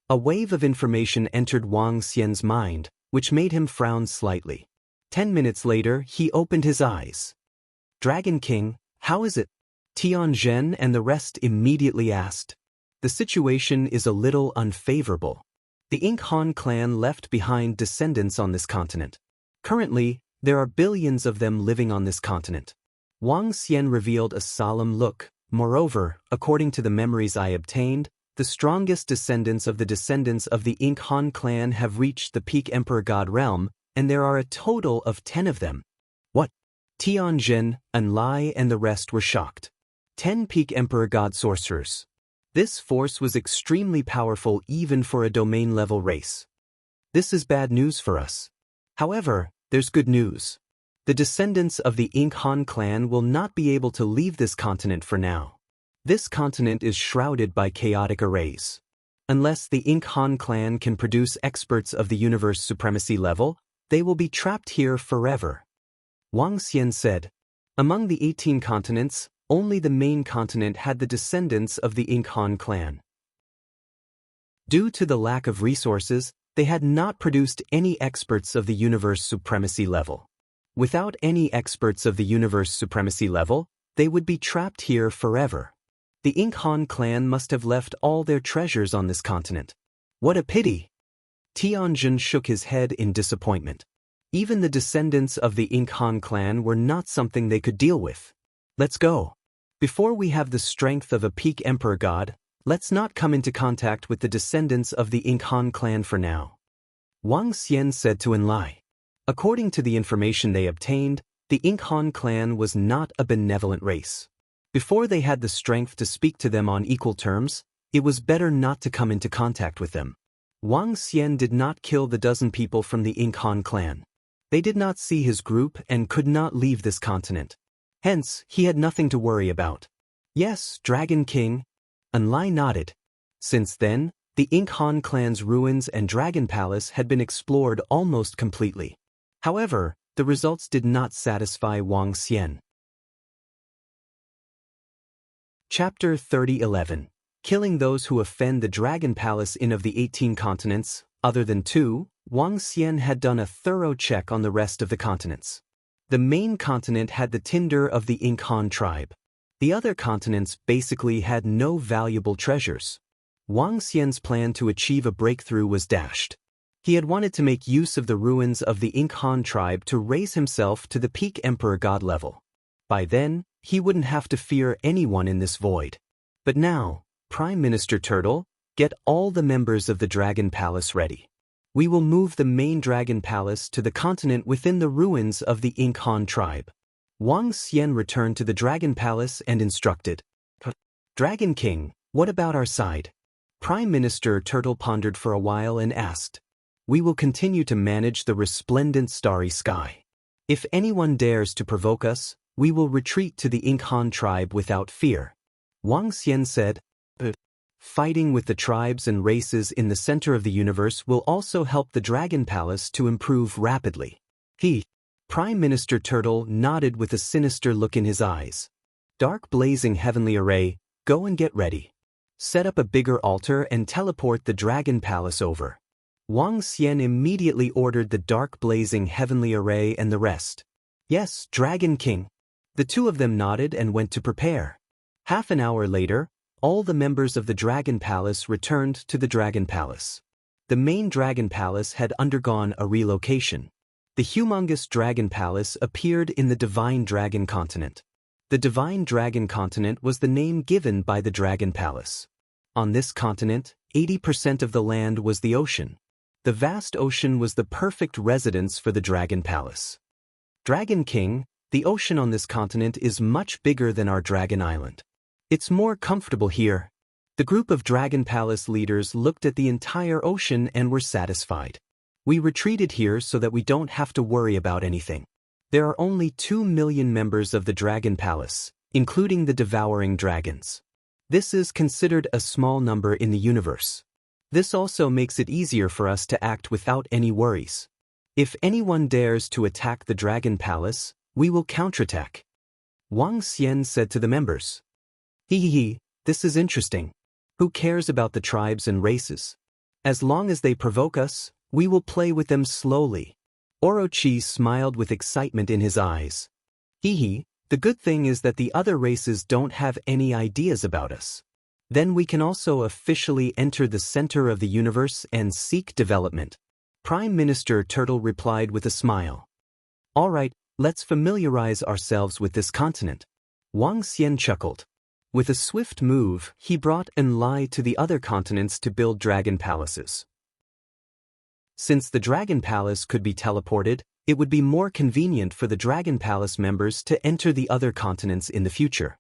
A wave of information entered Wang Xian's mind, which made him frown slightly. 10 minutes later, he opened his eyes. "Dragon King, how is it?" Tianzhen and the rest immediately asked. "The situation is a little unfavorable. The Ink Han clan left behind descendants on this continent. Currently, there are billions of them living on this continent." Wang Xian revealed a solemn look. "Moreover, according to the memories I obtained, the strongest descendants of the Ink Han clan have reached the peak Emperor God realm, and there are a total of 10 of them." "What?" Tianzhen, Enlai and the rest were shocked. 10 peak Emperor God sorcerers. This force was extremely powerful even for a domain-level race. This is bad news for us. However, there's good news. The descendants of the Ink Han clan will not be able to leave this continent for now. This continent is shrouded by chaotic arrays. Unless the Ink Han clan can produce experts of the universe supremacy level, they will be trapped here forever. Wang Xian said, "Among the 18 continents, only the main continent had the descendants of the Ink Han clan. Due to the lack of resources, they had not produced any experts of the universe supremacy level. Without any experts of the universe supremacy level, they would be trapped here forever. The Ink Han clan must have left all their treasures on this continent. What a pity!" Tianzhen shook his head in disappointment. Even the descendants of the Ink Han clan were not something they could deal with. "Let's go. Before we have the strength of a peak Emperor God, let's not come into contact with the descendants of the Ink Han clan for now," Wang Xian said to Enlai. According to the information they obtained, the Ink Han clan was not a benevolent race. Before they had the strength to speak to them on equal terms, it was better not to come into contact with them. Wang Xian did not kill the dozen people from the Ink Han clan. They did not see his group and could not leave this continent. Hence, he had nothing to worry about. "Yes, Dragon King." Enlai nodded. Since then, the Ink Han clan's ruins and Dragon Palace had been explored almost completely. However, the results did not satisfy Wang Xian. Chapter 30:11. Killing those who offend the Dragon Palace. In of the 18 continents, other than 2, Wang Xian had done a thorough check on the rest of the continents. The main continent had the tinder of the Incan tribe. The other continents basically had no valuable treasures. Wang Xian's plan to achieve a breakthrough was dashed. He had wanted to make use of the ruins of the Incan tribe to raise himself to the peak emperor god level. By then, he wouldn't have to fear anyone in this void. But now, Prime Minister Turtle, get all the members of the Dragon Palace ready. We will move the main Dragon Palace to the continent within the ruins of the Incan tribe. Wang Xian returned to the Dragon Palace and instructed. Dragon King, what about our side? Prime Minister Turtle pondered for a while and asked. We will continue to manage the resplendent starry sky. If anyone dares to provoke us, we will retreat to the Incan tribe without fear. Wang Xian said. Fighting with the tribes and races in the center of the universe will also help the Dragon Palace to improve rapidly. Prime Minister Turtle nodded with a sinister look in his eyes. Dark blazing heavenly array, go and get ready. Set up a bigger altar and teleport the Dragon Palace over. Wang Xian immediately ordered the dark blazing heavenly array and the rest. Yes, Dragon King. The two of them nodded and went to prepare. Half an hour later, all the members of the Dragon Palace returned to the Dragon Palace. The main Dragon Palace had undergone a relocation. The humongous Dragon Palace appeared in the Divine Dragon Continent. The Divine Dragon Continent was the name given by the Dragon Palace. On this continent, 80% of the land was the ocean. The vast ocean was the perfect residence for the Dragon Palace. Dragon King, the ocean on this continent is much bigger than our Dragon Island. It's more comfortable here. The group of Dragon Palace leaders looked at the entire ocean and were satisfied. We retreated here so that we don't have to worry about anything. There are only 2 million members of the Dragon Palace, including the devouring dragons. This is considered a small number in the universe. This also makes it easier for us to act without any worries. If anyone dares to attack the Dragon Palace, we will counterattack. Wang Xian said to the members. This is interesting. Who cares about the tribes and races? As long as they provoke us, we will play with them slowly. Orochi smiled with excitement in his eyes. The good thing is that the other races don't have any ideas about us. Then we can also officially enter the center of the universe and seek development. Prime Minister Turtle replied with a smile. All right, let's familiarize ourselves with this continent. Wang Xian chuckled. With a swift move, he brought Enlai to the other continents to build dragon palaces. Since the Dragon Palace could be teleported, it would be more convenient for the Dragon Palace members to enter the other continents in the future.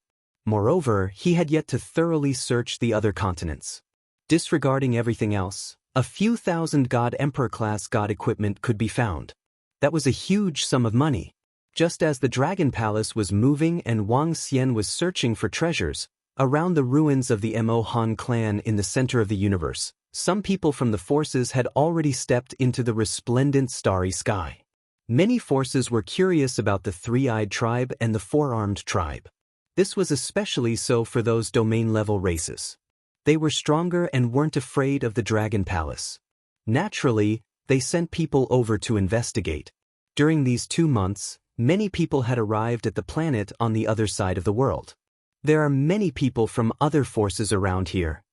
Moreover, he had yet to thoroughly search the other continents. Disregarding everything else, a few thousand God Emperor-class God equipment could be found. That was a huge sum of money. Just as the Dragon Palace was moving and Wang Xian was searching for treasures, around the ruins of the Mo Han clan in the center of the universe, some people from the forces had already stepped into the resplendent starry sky. Many forces were curious about the three-eyed tribe and the four-armed tribe. This was especially so for those domain-level races. They were stronger and weren't afraid of the Dragon Palace. Naturally, they sent people over to investigate. During these 2 months, many people had arrived at the planet on the other side of the world. There are many people from other forces around here.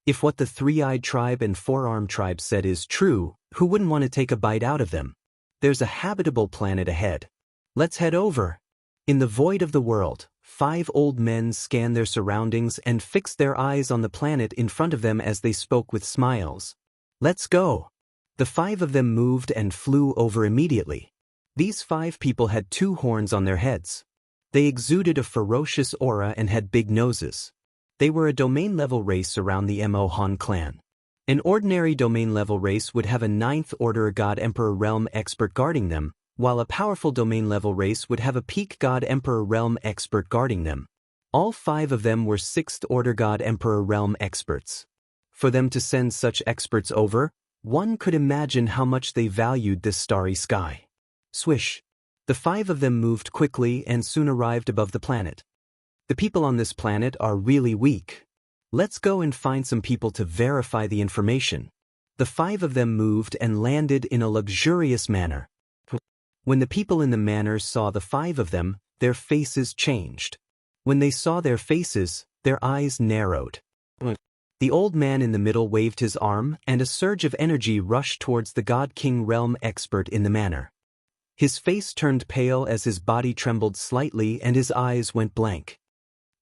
If what the three-eyed tribe and four-armed tribe said is true, who wouldn't want to take a bite out of them? There's a habitable planet ahead. Let's head over. In the void of the world, 5 old men scanned their surroundings and fixed their eyes on the planet in front of them as they spoke with smiles. Let's go. The 5 of them moved and flew over immediately. These 5 people had 2 horns on their heads. They exuded a ferocious aura and had big noses. They were a domain-level race around the Mo Han clan. An ordinary domain-level race would have a 9th order God Emperor Realm expert guarding them, while a powerful domain-level race would have a peak God Emperor Realm expert guarding them. All 5 of them were 6th order God Emperor Realm experts. For them to send such experts over, one could imagine how much they valued this starry sky. Swish. The 5 of them moved quickly and soon arrived above the planet. The people on this planet are really weak. Let's go and find some people to verify the information. The 5 of them moved and landed in a luxurious manner. When the people in the manor saw the 5 of them, their faces changed. When they saw their faces, their eyes narrowed. The old man in the middle waved his arm, and a surge of energy rushed towards the God King realm expert in the manor. His face turned pale as his body trembled slightly and his eyes went blank.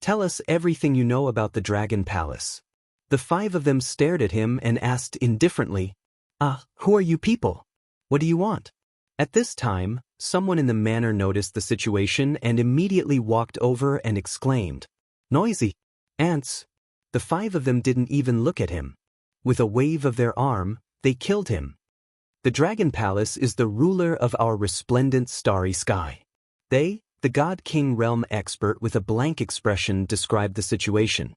"Tell us everything you know about the Dragon Palace." The 5 of them stared at him and asked indifferently, "Who are you people? What do you want?" At this time, someone in the manor noticed the situation and immediately walked over and exclaimed, "Noisy! Ants!" The 5 of them didn't even look at him. With a wave of their arm, they killed him. The Dragon Palace is the ruler of our resplendent starry sky. They, the God King realm expert with a blank expression, described the situation.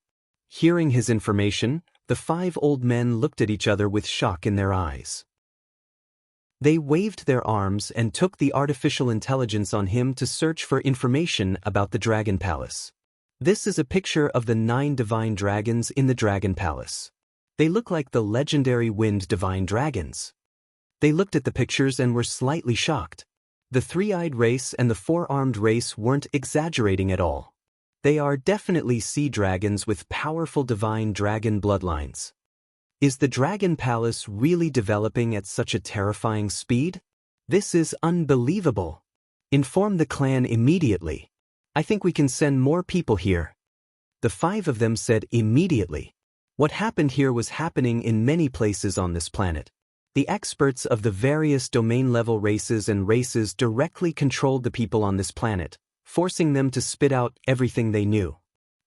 Hearing his information, the 5 old men looked at each other with shock in their eyes. They waved their arms and took the artificial intelligence on him to search for information about the Dragon Palace. This is a picture of the 9 divine dragons in the Dragon Palace. They look like the legendary wind divine dragons. They looked at the pictures and were slightly shocked. The 3-eyed race and the 4-armed race weren't exaggerating at all. They are definitely sea dragons with powerful divine dragon bloodlines. Is the Dragon Palace really developing at such a terrifying speed? This is unbelievable. Inform the clan immediately. I think we can send more people here. The 5 of them said immediately. What happened here was happening in many places on this planet. The experts of the various domain-level races and races directly controlled the people on this planet, forcing them to spit out everything they knew.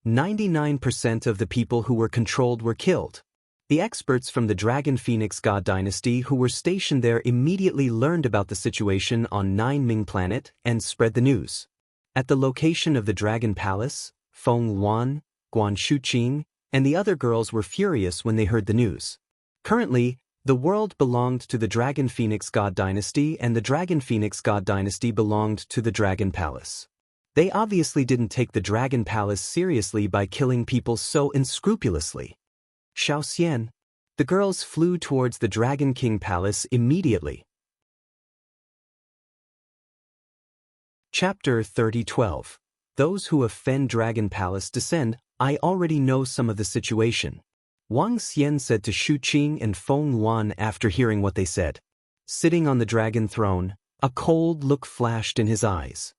99% of the people who were controlled were killed. The experts from the Dragon Phoenix God Dynasty who were stationed there immediately learned about the situation on 9 Ming Planet and spread the news. At the location of the Dragon Palace, Feng Yuan, Guan Shuqing, and the other girls were furious when they heard the news. Currently, the world belonged to the Dragon Phoenix God Dynasty and the Dragon Phoenix God Dynasty belonged to the Dragon Palace. They obviously didn't take the Dragon Palace seriously by killing people so unscrupulously. Xiaoxian. The girls flew towards the Dragon King Palace immediately. Chapter 30:12. Those who offend Dragon Palace descend. I already know some of the situation. Wang Xian said to Shu Qing and Feng Yuan after hearing what they said. Sitting on the dragon throne, a cold look flashed in his eyes.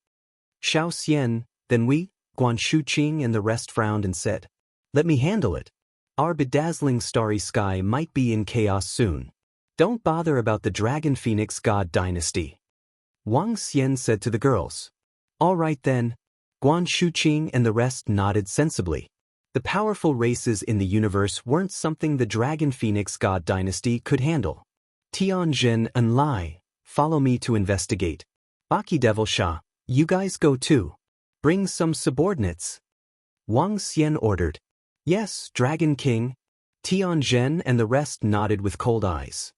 Xiao Xian, then we, Guan Shu Qing and the rest frowned and said, "Let me handle it. Our bedazzling starry sky might be in chaos soon. Don't bother about the Dragon Phoenix God Dynasty." Wang Xian said to the girls. "All right then." Guan Shuqing and the rest nodded sensibly. The powerful races in the universe weren't something the Dragon Phoenix God Dynasty could handle. Tianjin and Lai, follow me to investigate. Baki Devil Sha, you guys go too. Bring some subordinates. Wang Xian ordered. Yes, Dragon King. Tianjin and the rest nodded with cold eyes.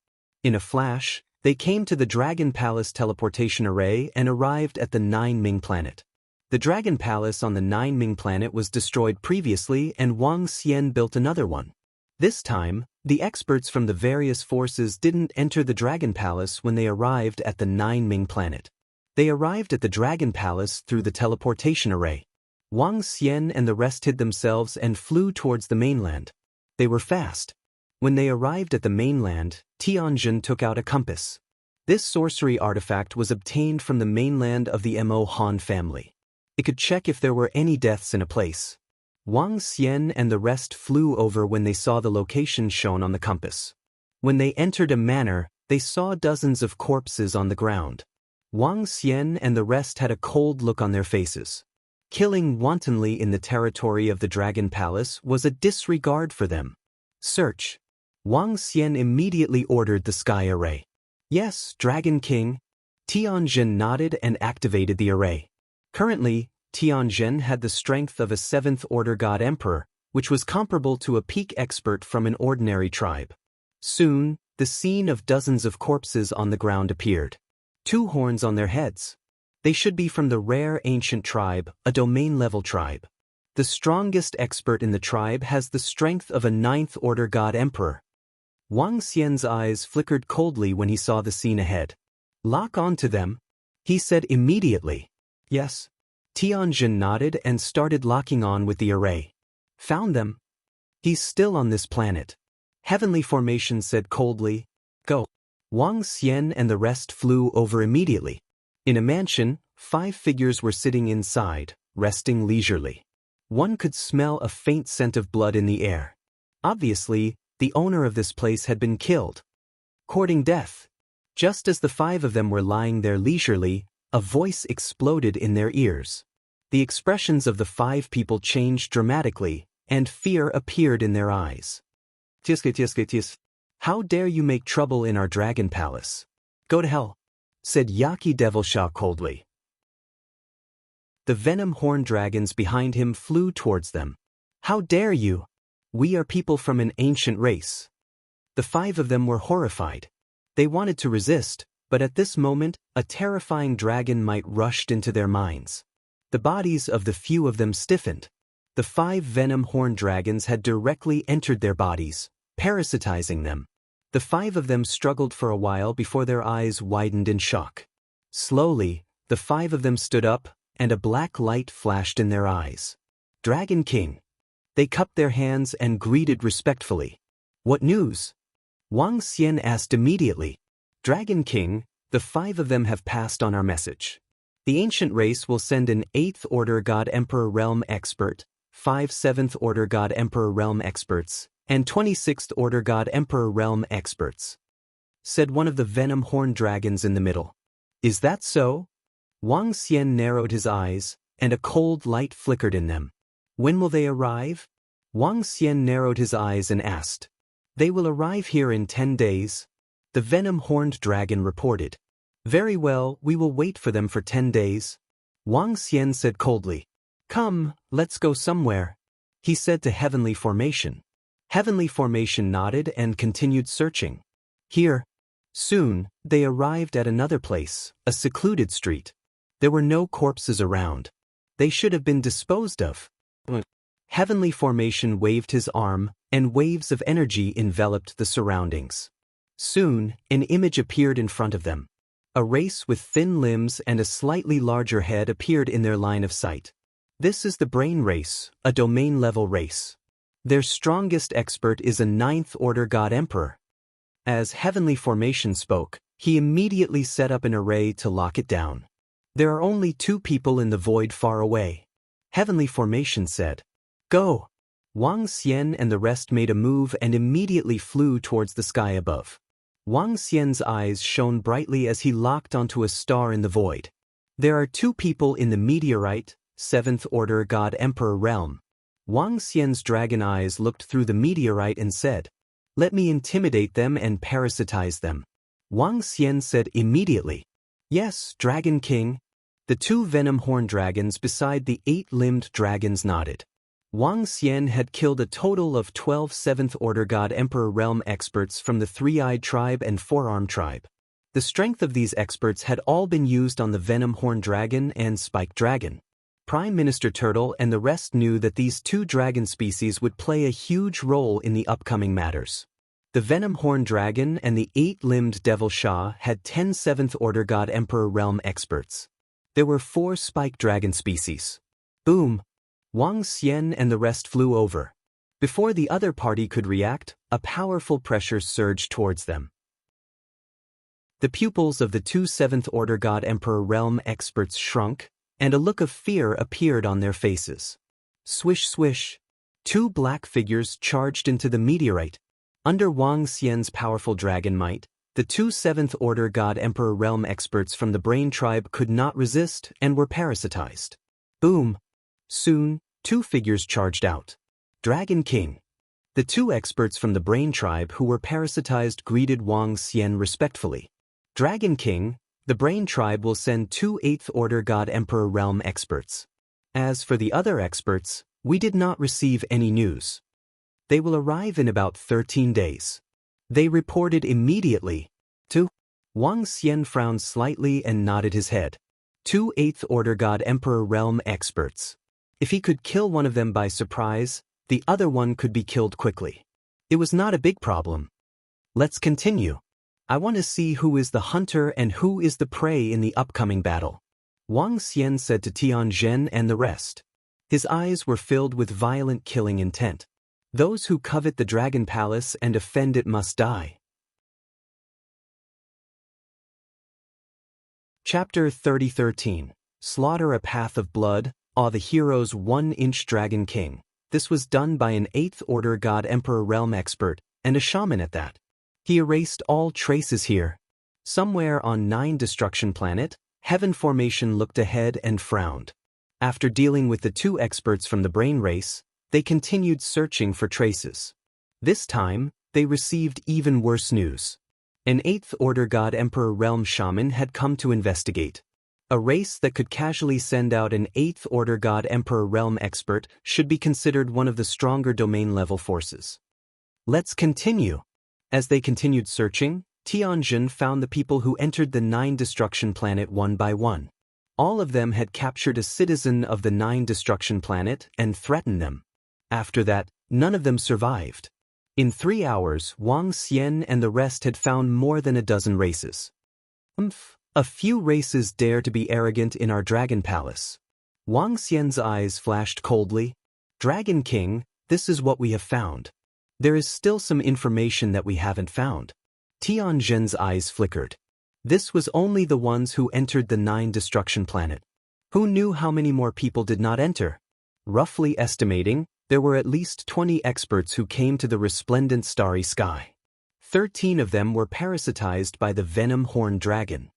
In a flash, they came to the Dragon Palace teleportation array and arrived at the 9 Ming planet. The Dragon Palace on the 9 Ming planet was destroyed previously and Wang Xian built another one. This time, the experts from the various forces didn't enter the Dragon Palace when they arrived at the 9 Ming planet. They arrived at the Dragon Palace through the teleportation array. Wang Xian and the rest hid themselves and flew towards the mainland. They were fast. When they arrived at the mainland, Tianjin took out a compass. This sorcery artifact was obtained from the mainland of the Mo Han family. It could check if there were any deaths in a place. Wang Xian and the rest flew over when they saw the location shown on the compass. When they entered a manor, they saw dozens of corpses on the ground. Wang Xian and the rest had a cold look on their faces. Killing wantonly in the territory of the Dragon Palace was a disregard for them. Search. Wang Xian immediately ordered the sky array. Yes, Dragon King. Tianjin nodded and activated the array. Currently, Tianjin had the strength of a 7th Order God Emperor, which was comparable to a peak expert from an ordinary tribe. Soon, the scene of dozens of corpses on the ground appeared. 2 horns on their heads. They should be from the rare ancient tribe, a domain-level tribe. The strongest expert in the tribe has the strength of a 9th Order God Emperor. Wang Xian's eyes flickered coldly when he saw the scene ahead. Lock on to them. He said immediately. Yes. Tianjin nodded and started locking on with the array. Found them. He's still on this planet. Heavenly Formation said coldly. Go. Wang Xian and the rest flew over immediately. In a mansion, 5 figures were sitting inside, resting leisurely. One could smell a faint scent of blood in the air. Obviously, the owner of this place had been killed. Courting death. Just as the 5 of them were lying there leisurely, a voice exploded in their ears. The expressions of the 5 people changed dramatically, and fear appeared in their eyes. Tis. How dare you make trouble in our dragon palace? Go to hell, said Yaki Devilshaw coldly. The venom horn dragons behind him flew towards them. How dare you? We are people from an ancient race. The 5 of them were horrified. They wanted to resist, but at this moment, a terrifying dragon might rushed into their minds. The bodies of the few of them stiffened. The 5 venom horn dragons had directly entered their bodies, parasitizing them. The 5 of them struggled for a while before their eyes widened in shock. Slowly, the 5 of them stood up, and a black light flashed in their eyes. Dragon King. They cupped their hands and greeted respectfully. What news? Wang Xian asked immediately. Dragon King, the 5 of them have passed on our message. The ancient race will send an 8th Order God Emperor Realm expert, 5 7th Order God Emperor Realm experts, and 26th Order God Emperor Realm experts, said one of the venom horn dragons in the middle. Is that so? Wang Xian narrowed his eyes, and a cold light flickered in them. When will they arrive? Wang Xian narrowed his eyes and asked. They will arrive here in 10 days. The venom-horned dragon reported. Very well, we will wait for them for 10 days. Wang Xian said coldly. Come, let's go somewhere, he said to Heavenly Formation. Heavenly Formation nodded and continued searching. Here. Soon, they arrived at another place, a secluded street. There were no corpses around. They should have been disposed of. Heavenly Formation waved his arm, and waves of energy enveloped the surroundings. Soon, an image appeared in front of them. A race with thin limbs and a slightly larger head appeared in their line of sight. This is the Brain Race, a domain-level race. Their strongest expert is a 9th Order God Emperor. As Heavenly Formation spoke, he immediately set up an array to lock it down. There are only 2 people in the void far away. Heavenly Formation said. Go! Wang Xian and the rest made a move and immediately flew towards the sky above. Wang Xian's eyes shone brightly as he locked onto a star in the void. There are 2 people in the meteorite, 7th Order God Emperor realm. Wang Xian's dragon eyes looked through the meteorite and said, Let me intimidate them and parasitize them. Wang Xian said immediately. Yes, Dragon King. The 2 venom horn dragons beside the 8-limbed dragons nodded. Wang Xian had killed a total of 12 7th Order God Emperor realm experts from the 3-eyed tribe and 4-arm tribe. The strength of these experts had all been used on the venom horn dragon and spike dragon. Prime Minister Turtle and the rest knew that these 2 dragon species would play a huge role in the upcoming matters. The venom horn dragon and the 8-limbed devil Shah had 10 7th Order God Emperor realm experts. There were 4 spike dragon species. Boom! Wang Xian and the rest flew over. Before the other party could react, a powerful pressure surged towards them. The pupils of the 2 7th Order God Emperor realm experts shrunk, and a look of fear appeared on their faces. Swish swish. 2 black figures charged into the meteorite. Under Wang Xian's powerful dragon might, the 2 7th Order God Emperor realm experts from the Brain tribe could not resist and were parasitized. Boom! Soon, 2 figures charged out. Dragon King. The 2 experts from the Brain tribe who were parasitized greeted Wang Xian respectfully. Dragon King, the Brain tribe will send 2 8th Order God Emperor realm experts. As for the other experts, we did not receive any news. They will arrive in about 13 days. They reported immediately. 2. Wang Xian frowned slightly and nodded his head. 2 8th Order God Emperor realm experts. If he could kill one of them by surprise, the other one could be killed quickly. It was not a big problem. Let's continue. I want to see who is the hunter and who is the prey in the upcoming battle. Wang Xian said to Tianjin and the rest. His eyes were filled with violent killing intent. Those who covet the Dragon Palace and offend it must die. Chapter 30:13. Slaughter a Path of Blood, Awe the Hero's 1-inch Dragon King. This was done by an 8th Order God Emperor realm expert, and a shaman at that. He erased all traces here. Somewhere on 9 Destruction Planet, Heaven Formation looked ahead and frowned. After dealing with the 2 experts from the brain race, they continued searching for traces. This time, they received even worse news. An 8th Order God Emperor realm shaman had come to investigate. A race that could casually send out an 8th Order God Emperor realm expert should be considered one of the stronger domain-level forces. Let's continue. As they continued searching, Tianjin found the people who entered the 9 Destruction Planet one by one. All of them had captured a citizen of the 9 Destruction Planet and threatened them. After that, none of them survived. In 3 hours, Wang Xian and the rest had found more than a dozen races. A few races dare to be arrogant in our Dragon Palace. Wang Xian's eyes flashed coldly. Dragon King, this is what we have found. There is still some information that we haven't found. Tianjin's eyes flickered. This was only the ones who entered the 9 Destruction Planet. Who knew how many more people did not enter? Roughly estimating, there were at least 20 experts who came to the resplendent starry sky. 13 of them were parasitized by the venom-horned dragon.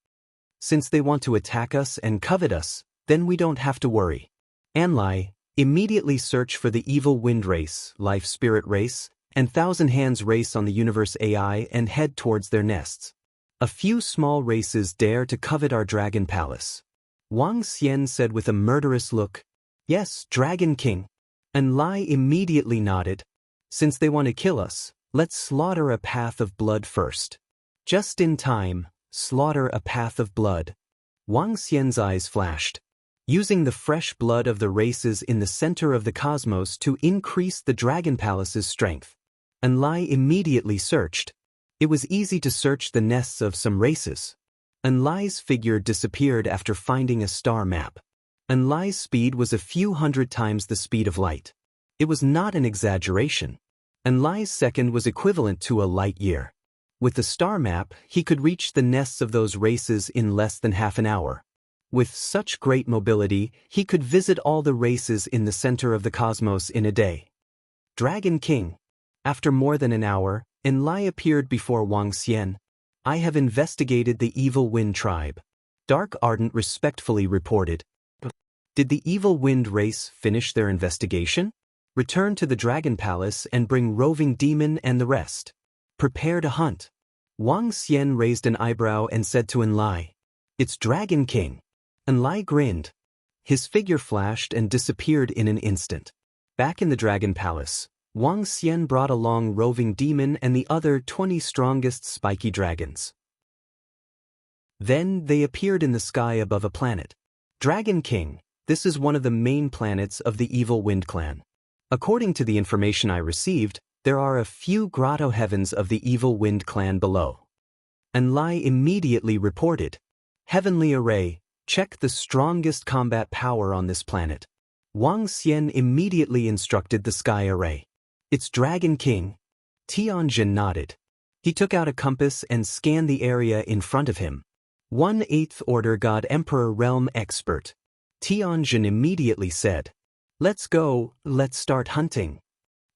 Since they want to attack us and covet us, then we don't have to worry. Anlai, immediately search for the evil wind race, life spirit race, and Thousand Hands race on the universe AI and head towards their nests. A few small races dare to covet our Dragon Palace. Wang Xian said with a murderous look. Yes, Dragon King. And Lai immediately nodded. Since they want to kill us, let's slaughter a path of blood first. Just in time, slaughter a path of blood. Wang Xian's eyes flashed. Using the fresh blood of the races in the center of the cosmos to increase the Dragon Palace's strength. And Lai immediately searched. It was easy to search the nests of some races. And Lai's figure disappeared after finding a star map. And Lai's speed was a few hundred times the speed of light. It was not an exaggeration. And Lai's second was equivalent to a light year. With the star map, he could reach the nests of those races in less than half an hour. With such great mobility, he could visit all the races in the center of the cosmos in a day. Dragon King. After more than an hour, Enlai appeared before Wang Xian. I have investigated the Evil Wind tribe. Dark Ardent respectfully reported. Did the Evil Wind race finish their investigation? Return to the Dragon Palace and bring Roving Demon and the rest. Prepare to hunt. Wang Xian raised an eyebrow and said to Enlai. It's Dragon King. Enlai grinned. His figure flashed and disappeared in an instant. Back in the Dragon Palace, Wang Xian brought along Roving Demon and the other 20 strongest spiky dragons. Then they appeared in the sky above a planet. Dragon King, this is one of the main planets of the Evil Wind clan. According to the information I received, there are a few grotto heavens of the Evil Wind clan below. Enlai immediately reported. Heavenly Array, check the strongest combat power on this planet. Wang Xian immediately instructed the Sky Array. It's Dragon King. Tianjin nodded. He took out a compass and scanned the area in front of him. 1/8th Order God Emperor Realm Expert. Tianjin immediately said. Let's go, let's start hunting.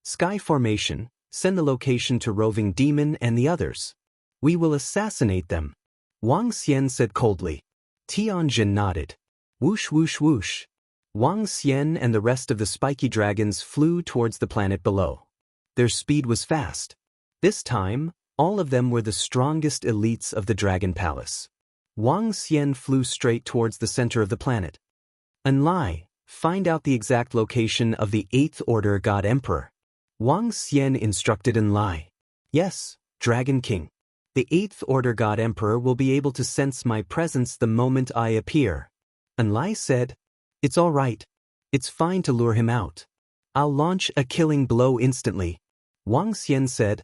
Sky Formation, send the location to Roving Demon and the others. We will assassinate them. Wang Xian said coldly. Tianjin nodded. Whoosh whoosh whoosh. Wang Xian and the rest of the spiky dragons flew towards the planet below. Their speed was fast. This time, all of them were the strongest elites of the Dragon Palace. Wang Xian flew straight towards the center of the planet. Enlai, find out the exact location of the 8th Order God Emperor. Wang Xian instructed Enlai. Yes, Dragon King. The 8th Order God Emperor will be able to sense my presence the moment I appear. Enlai said. It's all right. It's fine to lure him out. I'll launch a killing blow instantly. Wang Xian said.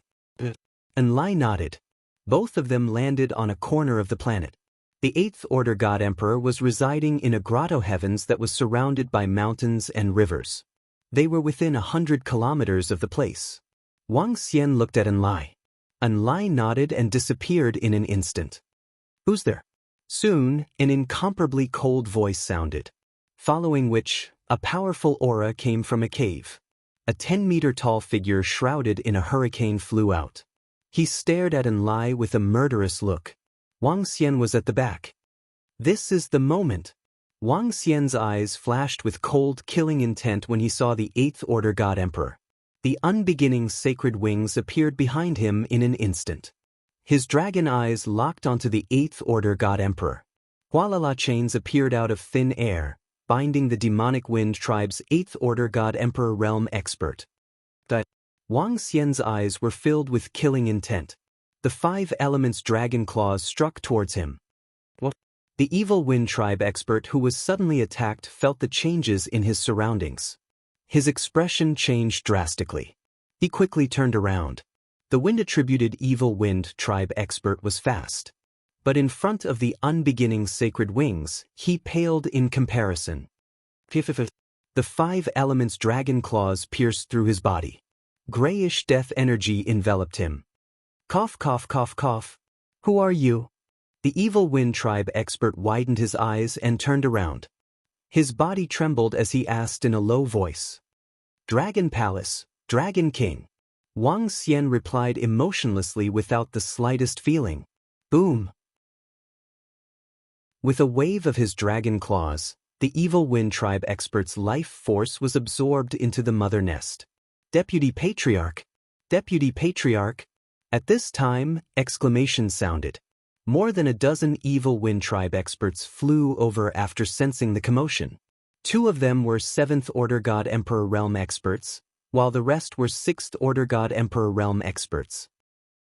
Enlai nodded. Both of them landed on a corner of the planet. The Eighth Order God Emperor was residing in a grotto heavens that was surrounded by mountains and rivers. They were within 100 kilometers of the place. Wang Xian looked at Enlai. Enlai nodded and disappeared in an instant. "Who's there?" Soon, an incomparably cold voice sounded, following which, a powerful aura came from a cave. A 10-meter-tall figure shrouded in a hurricane flew out. He stared at Enlai with a murderous look. Wang Xian was at the back. This is the moment. Wang Xian's eyes flashed with cold, killing intent when he saw the Eighth Order God Emperor. The unbeginning sacred wings appeared behind him in an instant. His dragon eyes locked onto the Eighth Order God Emperor. Hualala chains appeared out of thin air, binding the demonic wind tribe's Eighth Order God Emperor realm expert. Wang Xian's eyes were filled with killing intent. The 5 elements dragon claws struck towards him. What? The evil wind tribe expert who was suddenly attacked felt the changes in his surroundings. His expression changed drastically. He quickly turned around. The wind-attributed evil wind tribe expert was fast. But in front of the unbeginning sacred wings, he paled in comparison. The 5 elements dragon claws pierced through his body. Grayish death energy enveloped him. Cough, cough, cough, cough. Who are you? The evil wind tribe expert widened his eyes and turned around. His body trembled as he asked in a low voice. Dragon Palace, Dragon King. Wang Xian replied emotionlessly without the slightest feeling. Boom. With a wave of his dragon claws, the evil wind tribe expert's life force was absorbed into the mother nest. Deputy Patriarch! Deputy Patriarch! At this time, exclamations sounded. More than a dozen evil wind tribe experts flew over after sensing the commotion. 2 of them were 7th Order God Emperor realm experts, while the rest were 6th Order God Emperor realm experts.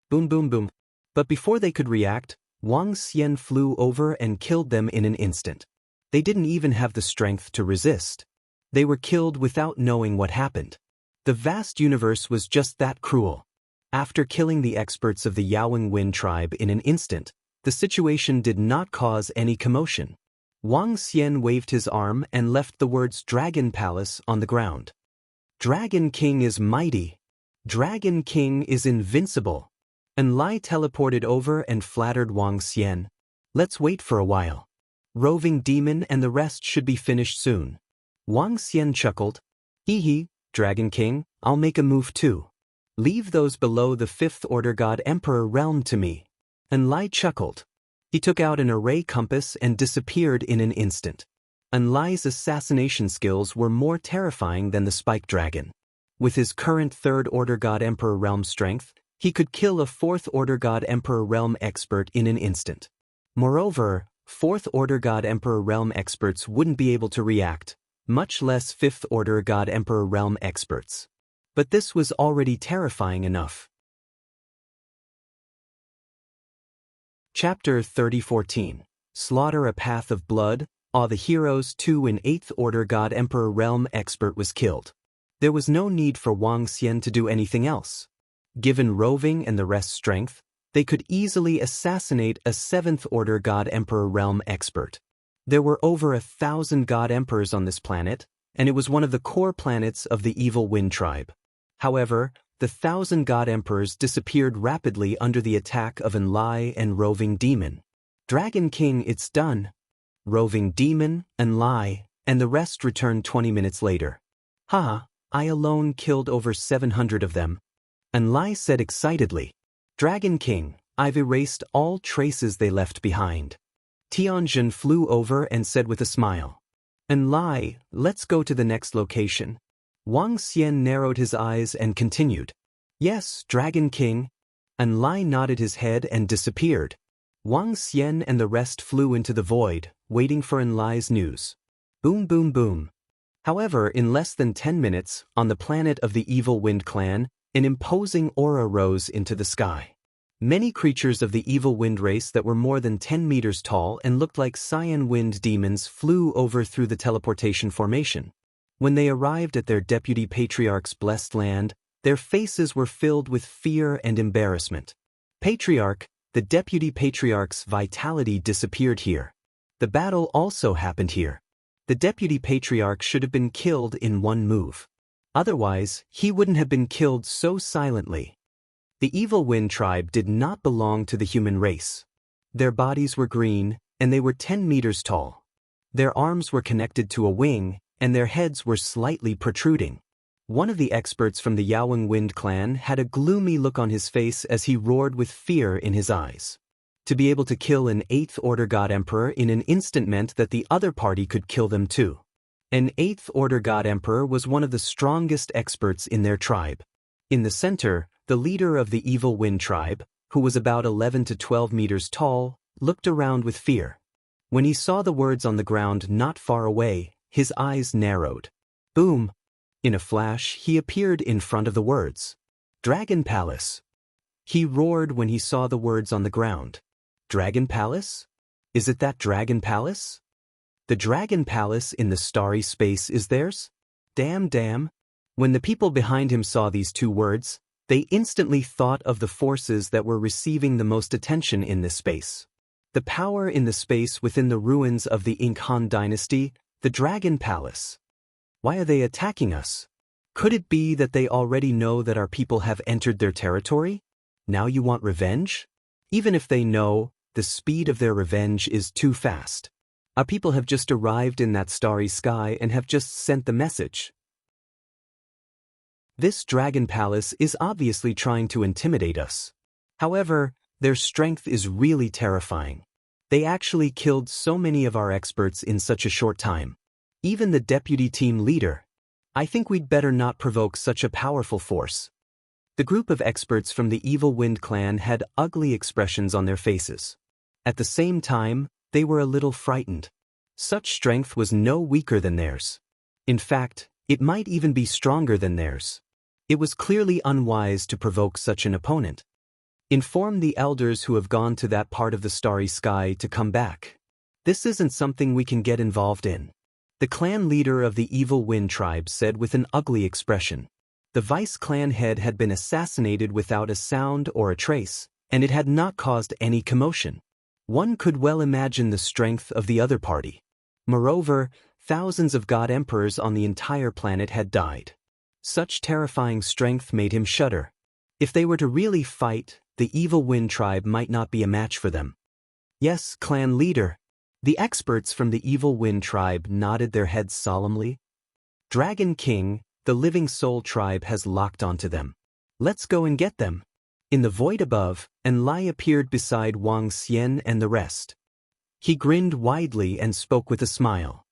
Boom, boom, boom. But before they could react, Wang Xian flew over and killed them in an instant. They didn't even have the strength to resist. They were killed without knowing what happened. The vast universe was just that cruel. After killing the experts of the Yaoing Wind tribe in an instant, the situation did not cause any commotion. Wang Xian waved his arm and left the words Dragon Palace on the ground. Dragon King is mighty. Dragon King is invincible. Enlai teleported over and flattered Wang Xian. Let's wait for a while. Roving Demon and the rest should be finished soon. Wang Xian chuckled. Hee, Dragon King, I'll make a move too. Leave those below the 5th Order God Emperor realm to me. Enlai chuckled. He took out an array compass and disappeared in an instant. Enlai's assassination skills were more terrifying than the Spike Dragon. With his current 3rd Order God Emperor realm strength, he could kill a 4th Order God Emperor realm expert in an instant. Moreover, 4th Order God Emperor realm experts wouldn't be able to react, much less 5th Order God Emperor realm experts. But this was already terrifying enough. Chapter 30:14. Slaughter a Path of Blood. All the heroes 2 in 8th Order God Emperor realm expert was killed. There was no need for Wang Xian to do anything else. Given roving and the rest's strength, they could easily assassinate a 7th Order God Emperor realm expert. There were over 1,000 God Emperors on this planet, and it was one of the core planets of the evil Wind tribe. However, the 1,000 God Emperors disappeared rapidly under the attack of Enlai and Roving Demon. Dragon King, it's done. Roving Demon, Enlai, and the rest returned 20 minutes later. Haha, I alone killed over 700 of them. Enlai said excitedly. Dragon King, I've erased all traces they left behind. Tianjin flew over and said with a smile. Enlai, let's go to the next location. Wang Xian narrowed his eyes and continued. Yes, Dragon King. Enlai nodded his head and disappeared. Wang Xian and the rest flew into the void, waiting for Enlai's news. Boom, boom, boom. However, in less than 10 minutes, on the planet of the Evil Wind clan, an imposing aura rose into the sky. Many creatures of the Evil Wind race that were more than 10 meters tall and looked like cyan wind demons flew over through the teleportation formation. When they arrived at their Deputy Patriarch's blessed land, their faces were filled with fear and embarrassment. Patriarch, the Deputy Patriarch's vitality disappeared here. The battle also happened here. The Deputy Patriarch should have been killed in one move. Otherwise, he wouldn't have been killed so silently. The Evil Wind tribe did not belong to the human race. Their bodies were green, and they were 10 meters tall. Their arms were connected to a wing, and their heads were slightly protruding. One of the experts from the Yaowang Wind clan had a gloomy look on his face as he roared with fear in his eyes. To be able to kill an 8th Order God Emperor in an instant meant that the other party could kill them too. An 8th Order God Emperor was one of the strongest experts in their tribe. In the center, the leader of the Evil Wind tribe, who was about 11 to 12 meters tall, looked around with fear. When he saw the words on the ground not far away, his eyes narrowed. Boom! In a flash, he appeared in front of the words. Dragon Palace. He roared when he saw the words on the ground. Dragon Palace? Is it that Dragon Palace? The Dragon Palace in the starry space is theirs? Damn. When the people behind him saw these two words, they instantly thought of the forces that were receiving the most attention in this space. The power in the space within the ruins of the Ink Han dynasty, the Dragon Palace. Why are they attacking us? Could it be that they already know that our people have entered their territory? Now you want revenge? Even if they know, the speed of their revenge is too fast. Our people have just arrived in that starry sky and have just sent the message. This Dragon Palace is obviously trying to intimidate us. However, their strength is really terrifying. They actually killed so many of our experts in such a short time. Even the deputy team leader. I think we'd better not provoke such a powerful force. The group of experts from the Evil Wind clan had ugly expressions on their faces. At the same time, they were a little frightened. Such strength was no weaker than theirs. In fact, it might even be stronger than theirs. It was clearly unwise to provoke such an opponent. Inform the elders who have gone to that part of the starry sky to come back. This isn't something we can get involved in. The clan leader of the Evil Wind tribe said with an ugly expression. The vice clan head had been assassinated without a sound or a trace, and it had not caused any commotion. One could well imagine the strength of the other party. Moreover, thousands of god emperors on the entire planet had died. Such terrifying strength made him shudder. If they were to really fight, the Evil Wind tribe might not be a match for them. Yes, clan leader. The experts from the Evil Wind tribe nodded their heads solemnly. Dragon King, the Living Soul tribe has locked onto them. Let's go and get them. In the void above, Enlai appeared beside Wang Xian and the rest. He grinned widely and spoke with a smile.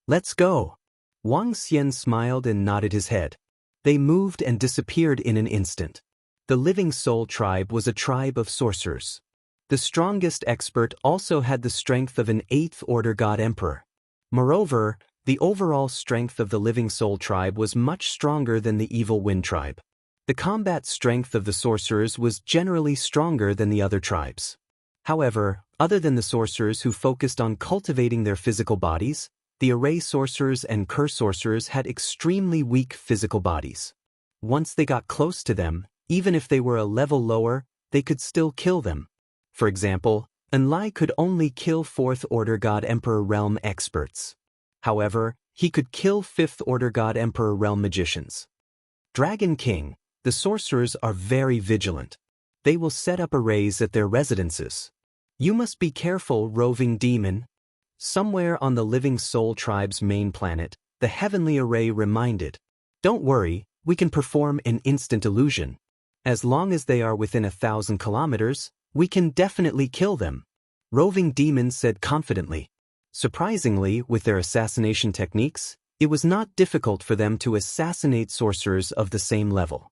Let's go. Wang Xian smiled and nodded his head. They moved and disappeared in an instant. The Living Soul tribe was a tribe of sorcerers. The strongest expert also had the strength of an 8th Order God Emperor. Moreover, the overall strength of the Living Soul tribe was much stronger than the Evil Wind tribe. The combat strength of the sorcerers was generally stronger than the other tribes. However, other than the sorcerers who focused on cultivating their physical bodies, the array sorcerers and curse sorcerers had extremely weak physical bodies. Once they got close to them, even if they were a level lower, they could still kill them. For example, Enlai could only kill 4th Order God Emperor Realm experts. However, he could kill 5th Order God Emperor Realm magicians. Dragon King, the sorcerers are very vigilant. They will set up arrays at their residences. You must be careful, roving demon. Somewhere on the Living Soul tribe's main planet, the heavenly array reminded. Don't worry, we can perform an instant illusion. As long as they are within 1,000 kilometers, we can definitely kill them. Roving demon said confidently. Surprisingly, with their assassination techniques, it was not difficult for them to assassinate sorcerers of the same level.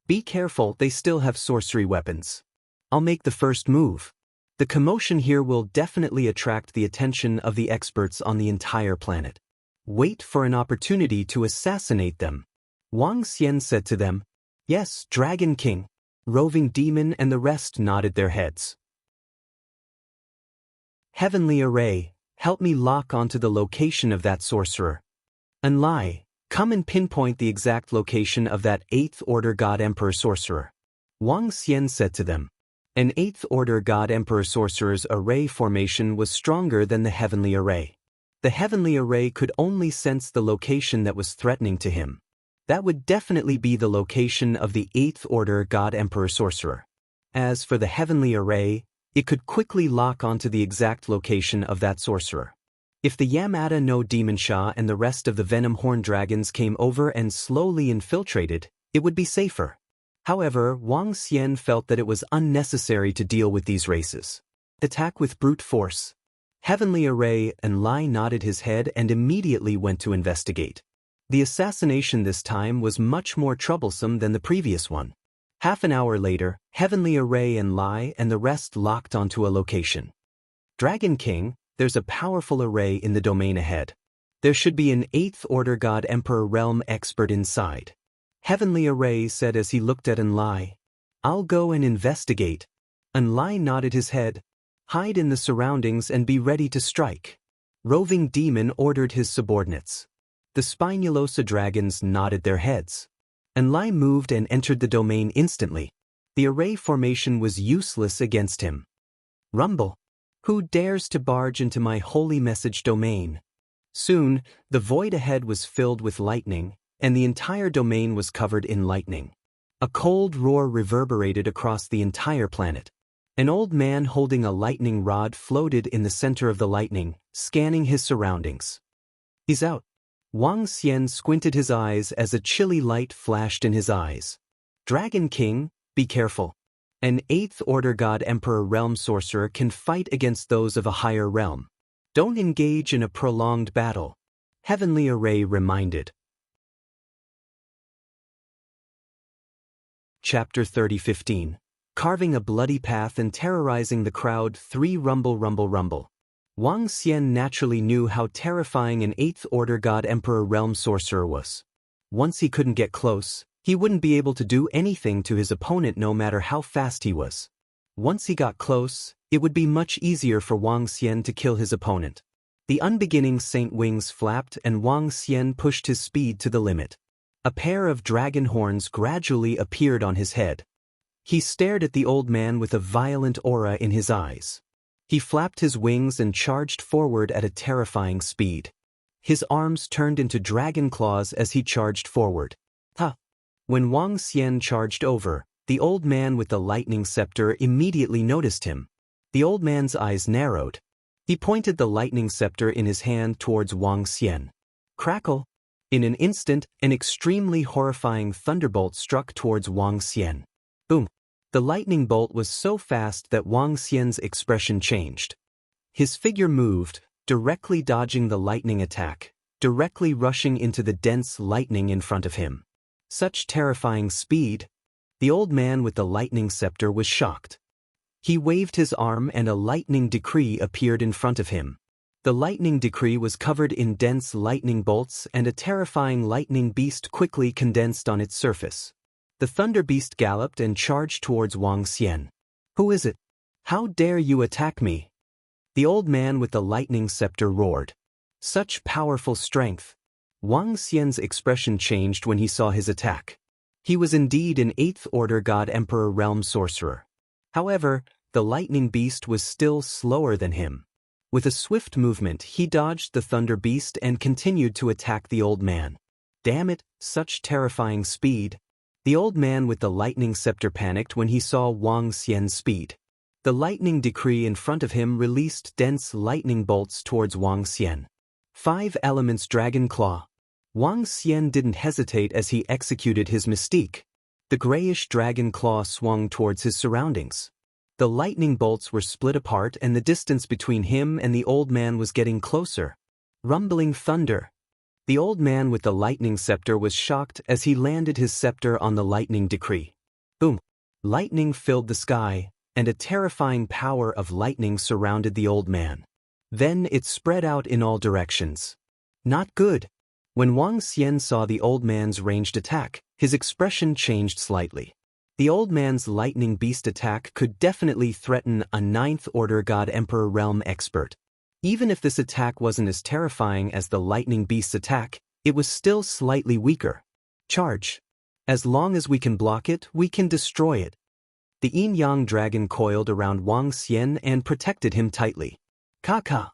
Be careful, they still have sorcery weapons. I'll make the first move. The commotion here will definitely attract the attention of the experts on the entire planet. Wait for an opportunity to assassinate them. Wang Xian said to them. Yes, Dragon King. Roving demon and the rest nodded their heads. Heavenly array, help me lock onto the location of that sorcerer. Enlai, come and pinpoint the exact location of that 8th Order God Emperor sorcerer. Wang Xian said to them. An 8th Order God Emperor Sorcerer's array formation was stronger than the heavenly array. The heavenly array could only sense the location that was threatening to him. That would definitely be the location of the 8th Order God Emperor Sorcerer. As for the heavenly array, it could quickly lock onto the exact location of that sorcerer. If the Yamada no Demon Sha and the rest of the Venom Horn Dragons came over and slowly infiltrated, it would be safer. However, Wang Xian felt that it was unnecessary to deal with these races. Attack with brute force. Heavenly Array and Lai nodded his head and immediately went to investigate. The assassination this time was much more troublesome than the previous one. Half an hour later, Heavenly Array and Lai and the rest locked onto a location. Dragon King, there's a powerful array in the domain ahead. There should be an 8th Order God Emperor Realm expert inside. Heavenly Array said as he looked at Enlai. I'll go and investigate. Enlai nodded his head. Hide in the surroundings and be ready to strike. Roving Demon ordered his subordinates. The Spinulosa dragons nodded their heads. Enlai moved and entered the domain instantly. The array formation was useless against him. Rumble. Who dares to barge into my holy message domain? Soon, the void ahead was filled with lightning, and the entire domain was covered in lightning. A cold roar reverberated across the entire planet. An old man holding a lightning rod floated in the center of the lightning, scanning his surroundings. He's out. Wang Xian squinted his eyes as a chilly light flashed in his eyes. Dragon King, be careful. An 8th Order God Emperor Realm Sorcerer can fight against those of a higher realm. Don't engage in a prolonged battle. Heavenly Array reminded. Chapter 30:15. Carving a bloody path and terrorizing the crowd. 3 Rumble Rumble Rumble. Wang Xian naturally knew how terrifying an 8th Order God Emperor Realm Sorcerer was. Once he couldn't get close, he wouldn't be able to do anything to his opponent no matter how fast he was. Once he got close, it would be much easier for Wang Xian to kill his opponent. The unbeginning saint wings flapped and Wang Xian pushed his speed to the limit. A pair of dragon horns gradually appeared on his head. He stared at the old man with a violent aura in his eyes. He flapped his wings and charged forward at a terrifying speed. His arms turned into dragon claws as he charged forward. Ha! When Wang Xian charged over, the old man with the lightning scepter immediately noticed him. The old man's eyes narrowed. He pointed the lightning scepter in his hand towards Wang Xian. Crackle! In an instant, an extremely horrifying thunderbolt struck towards Wang Xian. Boom! The lightning bolt was so fast that Wang Xian's expression changed. His figure moved, directly dodging the lightning attack, directly rushing into the dense lightning in front of him. Such terrifying speed! The old man with the lightning scepter was shocked. He waved his arm and a lightning decree appeared in front of him. The lightning decree was covered in dense lightning bolts and a terrifying lightning beast quickly condensed on its surface. The thunder beast galloped and charged towards Wang Xian. Who is it? How dare you attack me? The old man with the lightning scepter roared. Such powerful strength! Wang Xian's expression changed when he saw his attack. He was indeed an 8th Order God Emperor Realm Sorcerer. However, the lightning beast was still slower than him. With a swift movement, he dodged the thunder beast and continued to attack the old man. Damn it, such terrifying speed! The old man with the lightning scepter panicked when he saw Wang Xian's speed. The lightning decree in front of him released dense lightning bolts towards Wang Xian. 5 Elements Dragon Claw. Wang Xian didn't hesitate as he executed his mystique. The grayish dragon claw swung towards his surroundings. The lightning bolts were split apart and the distance between him and the old man was getting closer. Rumbling thunder. The old man with the lightning scepter was shocked as he landed his scepter on the lightning decree. Boom! Lightning filled the sky, and a terrifying power of lightning surrounded the old man. Then it spread out in all directions. Not good. When Wang Xian saw the old man's ranged attack, his expression changed slightly. The old man's lightning beast attack could definitely threaten a 9th Order God Emperor Realm expert. Even if this attack wasn't as terrifying as the lightning beast's attack, it was still slightly weaker. Charge. As long as we can block it, we can destroy it. The yin-yang dragon coiled around Wang Xian and protected him tightly. Ka.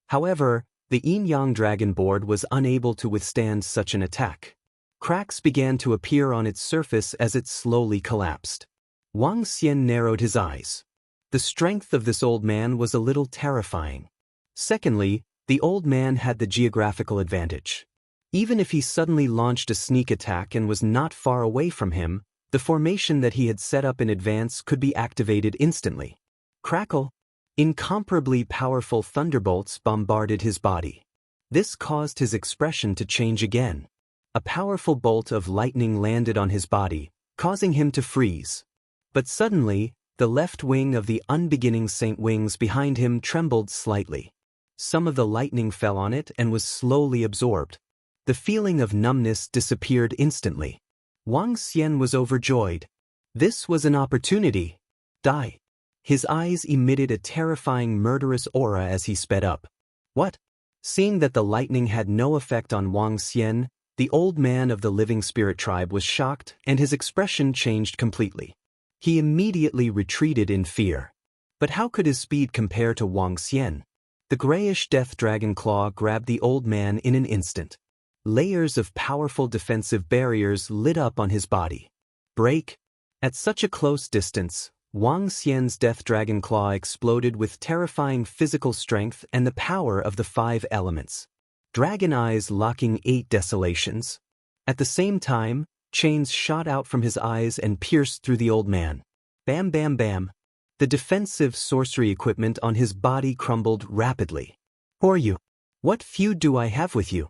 However, the yin-yang dragon board was unable to withstand such an attack. Cracks began to appear on its surface as it slowly collapsed. Wang Xian narrowed his eyes. The strength of this old man was a little terrifying. Secondly, the old man had the geographical advantage. Even if he suddenly launched a sneak attack and was not far away from him, the formation that he had set up in advance could be activated instantly. Crackle! Incomparably powerful thunderbolts bombarded his body. This caused his expression to change again. A powerful bolt of lightning landed on his body, causing him to freeze. But suddenly, the left wing of the unbeginning saint wings behind him trembled slightly. Some of the lightning fell on it and was slowly absorbed. The feeling of numbness disappeared instantly. Wang Xian was overjoyed. This was an opportunity. Die. His eyes emitted a terrifying murderous aura as he sped up. What? Seeing that the lightning had no effect on Wang Xian, the old man of the living spirit tribe was shocked and his expression changed completely. He immediately retreated in fear. But how could his speed compare to Wang Xian? The grayish death dragon claw grabbed the old man in an instant. Layers of powerful defensive barriers lit up on his body. Break! At such a close distance, Wang Xian's death dragon claw exploded with terrifying physical strength and the power of the 5 elements. Dragon eyes locking 8 desolations. At the same time, chains shot out from his eyes and pierced through the old man. Bam bam bam. The defensive sorcery equipment on his body crumbled rapidly. Who are you? What feud do I have with you?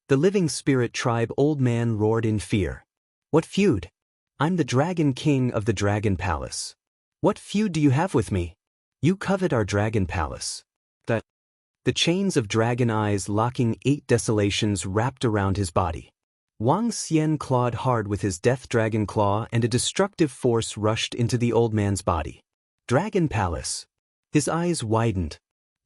The living spirit tribe old man roared in fear. What feud? I'm the Dragon King of the Dragon Palace. What feud do you have with me? You covet our Dragon Palace. The chains of dragon eyes locking 8 desolations wrapped around his body. Wang Xian clawed hard with his death dragon claw and a destructive force rushed into the old man's body. Dragon Palace. His eyes widened.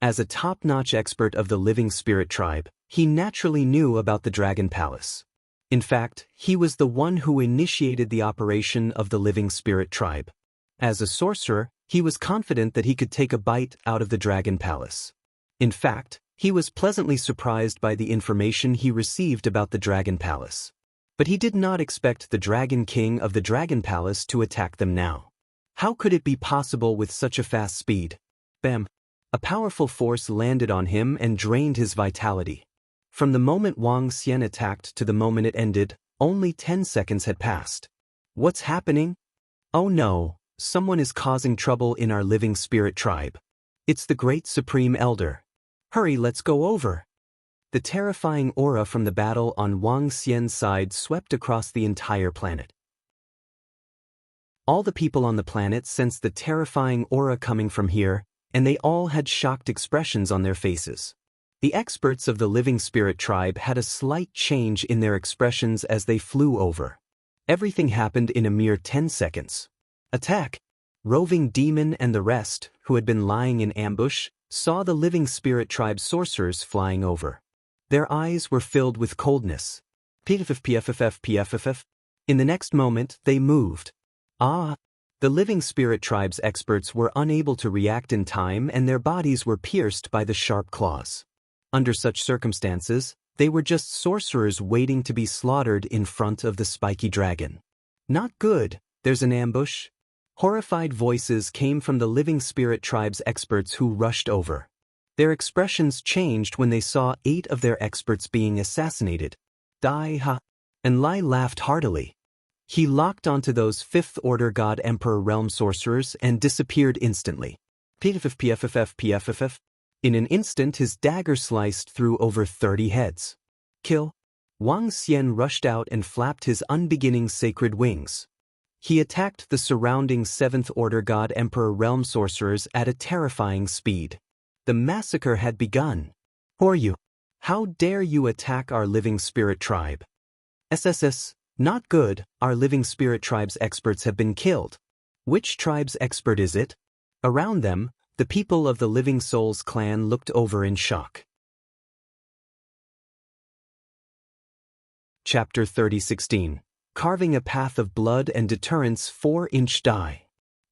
As a top-notch expert of the living spirit tribe, he naturally knew about the Dragon Palace. In fact, he was the one who initiated the operation of the living spirit tribe. As a sorcerer, he was confident that he could take a bite out of the Dragon Palace. In fact, he was pleasantly surprised by the information he received about the Dragon Palace. But he did not expect the Dragon King of the Dragon Palace to attack them now. How could it be possible with such a fast speed? Bam! A powerful force landed on him and drained his vitality. From the moment Wang Xian attacked to the moment it ended, only 10 seconds had passed. What's happening? Oh no, someone is causing trouble in our living spirit tribe. It's the great supreme elder. Hurry, let's go over. The terrifying aura from the battle on Wang Xian's side swept across the entire planet. All the people on the planet sensed the terrifying aura coming from here, and they all had shocked expressions on their faces. The experts of the living spirit tribe had a slight change in their expressions as they flew over. Everything happened in a mere 10 seconds. Attack! Roving Demon and the rest, who had been lying in ambush, saw the living spirit tribe sorcerers flying over. Their eyes were filled with coldness. PFF. In the next moment, they moved. The living spirit tribe's experts were unable to react in time and their bodies were pierced by the sharp claws. Under such circumstances, they were just sorcerers waiting to be slaughtered in front of the spiky dragon. Not good, there's an ambush. Horrified voices came from the living spirit tribe's experts who rushed over. Their expressions changed when they saw 8 of their experts being assassinated. Die ha! And Lai laughed heartily. He locked onto those 5th Order God Emperor Realm sorcerers and disappeared instantly. PFF. In an instant his dagger sliced through over 30 heads. Kill. Wang Xian rushed out and flapped his unbeginning sacred wings. He attacked the surrounding 7th Order God Emperor Realm sorcerers at a terrifying speed. The massacre had begun. Who are you? How dare you attack our living spirit tribe? SSS, not good, our living spirit tribe's experts have been killed. Which tribe's expert is it? Around them, the people of the Living Souls clan looked over in shock. Chapter 30:16. carving a path of blood and deterrence 4-inch die.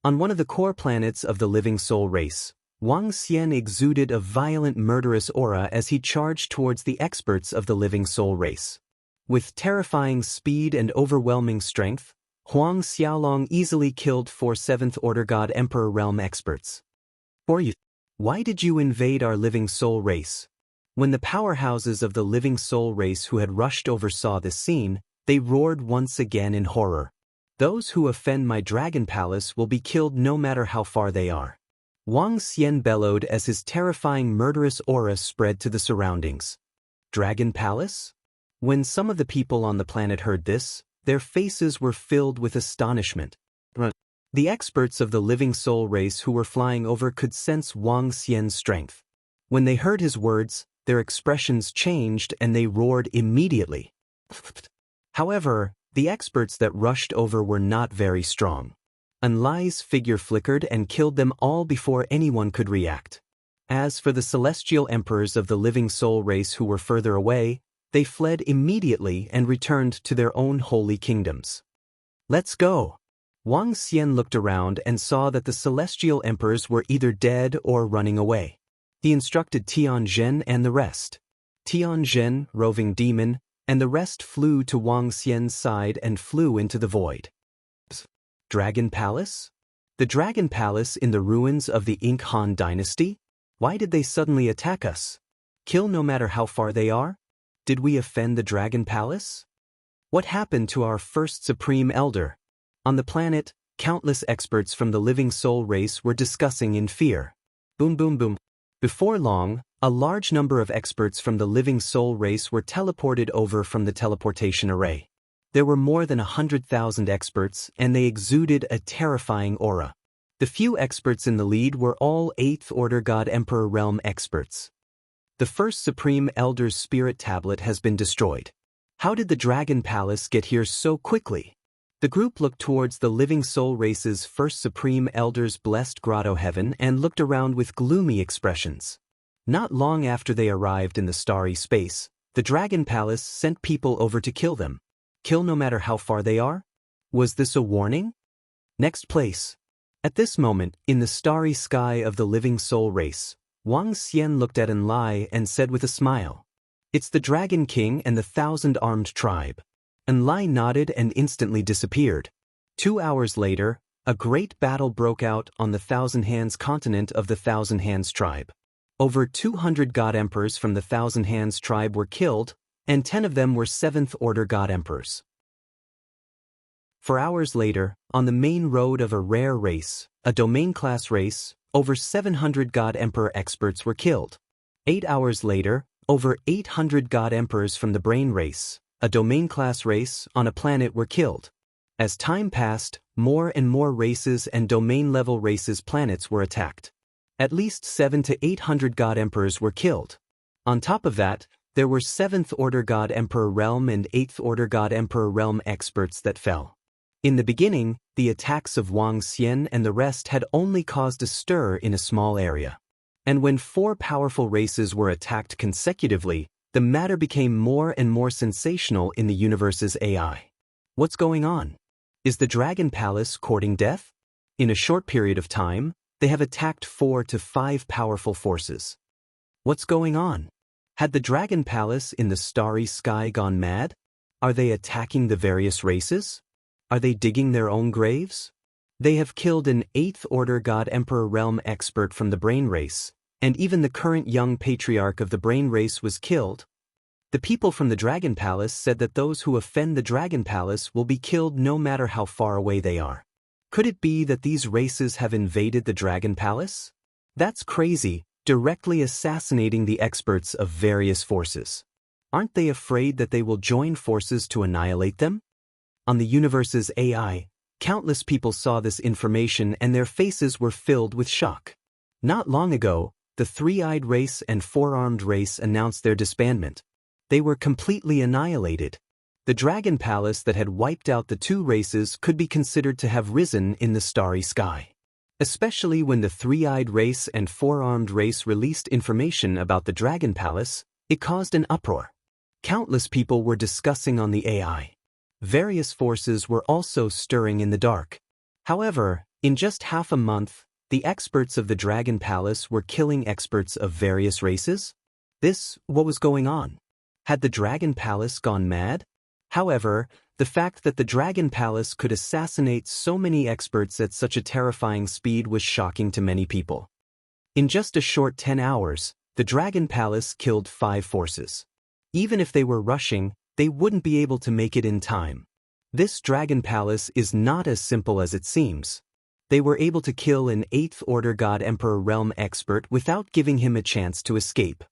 On one of the core planets of the living soul race, Wang Xian exuded a violent murderous aura as he charged towards the experts of the living soul race. With terrifying speed and overwhelming strength, Huang Xiaolong easily killed 4 Seventh Order God Emperor Realm experts. Why did you invade our living soul race? When the powerhouses of the living soul race who had rushed over saw this scene, they roared once again in horror. Those who offend my dragon palace will be killed no matter how far they are. Wang Xian bellowed as his terrifying murderous aura spread to the surroundings. Dragon palace? When some of the people on the planet heard this, their faces were filled with astonishment. The experts of the living soul race who were flying over could sense Wang Xian's strength. When they heard his words, their expressions changed and they roared immediately. However, the experts that rushed over were not very strong. Enlai's figure flickered and killed them all before anyone could react. As for the celestial emperors of the living soul race who were further away, they fled immediately and returned to their own holy kingdoms. Let's go! Wang Xian looked around and saw that the celestial emperors were either dead or running away. He instructed Tianzhen and the rest. Tianzhen, roving demon, and the rest flew to Wang Xian's side and flew into the void. Dragon Palace? The Dragon Palace in the ruins of the Ink Han dynasty? Why did they suddenly attack us? Kill no matter how far they are? Did we offend the Dragon Palace? What happened to our first Supreme Elder? On the planet, countless experts from the living soul race were discussing in fear. Boom boom boom. Before long, a large number of experts from the living soul race were teleported over from the teleportation array. There were more than 100,000 experts, and they exuded a terrifying aura. The few experts in the lead were all 8th Order God Emperor Realm experts. The first Supreme Elder's Spirit Tablet has been destroyed. How did the Dragon Palace get here so quickly? The group looked towards the living soul race's first Supreme Elder's blessed grotto heaven and looked around with gloomy expressions. Not long after they arrived in the starry space, the Dragon Palace sent people over to kill them. Kill no matter how far they are? Was this a warning? Next place. At this moment, in the starry sky of the living soul race, Wang Xian looked at Enlai and said with a smile, "It's the Dragon King and the 1,000-armed tribe." Enlai nodded and instantly disappeared. 2 hours later, a great battle broke out on the Thousand Hands continent of the Thousand Hands tribe. Over 200 God Emperors from the Thousand Hands tribe were killed, and 10 of them were 7th Order God Emperors. 4 hours later, on the main road of a rare race, a domain-class race, over 700 God Emperor experts were killed. 8 hours later, over 800 God Emperors from the Brain race, a domain-class race, on a planet were killed. As time passed, more and more races and domain-level races' planets were attacked. At least 700 to 800 God Emperors were killed. On top of that, there were 7th Order God Emperor Realm and 8th Order God Emperor Realm experts that fell. In the beginning, the attacks of Wang Xian and the rest had only caused a stir in a small area. And when 4 powerful races were attacked consecutively, the matter became more and more sensational in the universe's AI. What's going on? Is the Dragon Palace courting death? In a short period of time, they have attacked 4 to 5 powerful forces. What's going on? Had the Dragon Palace in the starry sky gone mad? Are they attacking the various races? Are they digging their own graves? They have killed an 8th Order God Emperor Realm expert from the Brain race, and even the current young patriarch of the Brain race was killed. The people from the Dragon Palace said that those who offend the Dragon Palace will be killed no matter how far away they are. Could it be that these races have invaded the Dragon Palace? That's crazy, directly assassinating the experts of various forces. Aren't they afraid that they will join forces to annihilate them? On the universe's AI, countless people saw this information and their faces were filled with shock. Not long ago, the 3-eyed race and 4-armed race announced their disbandment. They were completely annihilated. The Dragon Palace that had wiped out the 2 races could be considered to have risen in the starry sky. Especially when the 3-eyed race and 4-armed race released information about the Dragon Palace, it caused an uproar. Countless people were discussing on the AI. Various forces were also stirring in the dark. However, in just half a month, the experts of the Dragon Palace were killing experts of various races? What was going on? Had the Dragon Palace gone mad? However, the fact that the Dragon Palace could assassinate so many experts at such a terrifying speed was shocking to many people. In just a short 10 hours, the Dragon Palace killed 5 forces. Even if they were rushing, they wouldn't be able to make it in time. This Dragon Palace is not as simple as it seems. They were able to kill an 8th Order God Emperor Realm expert without giving him a chance to escape.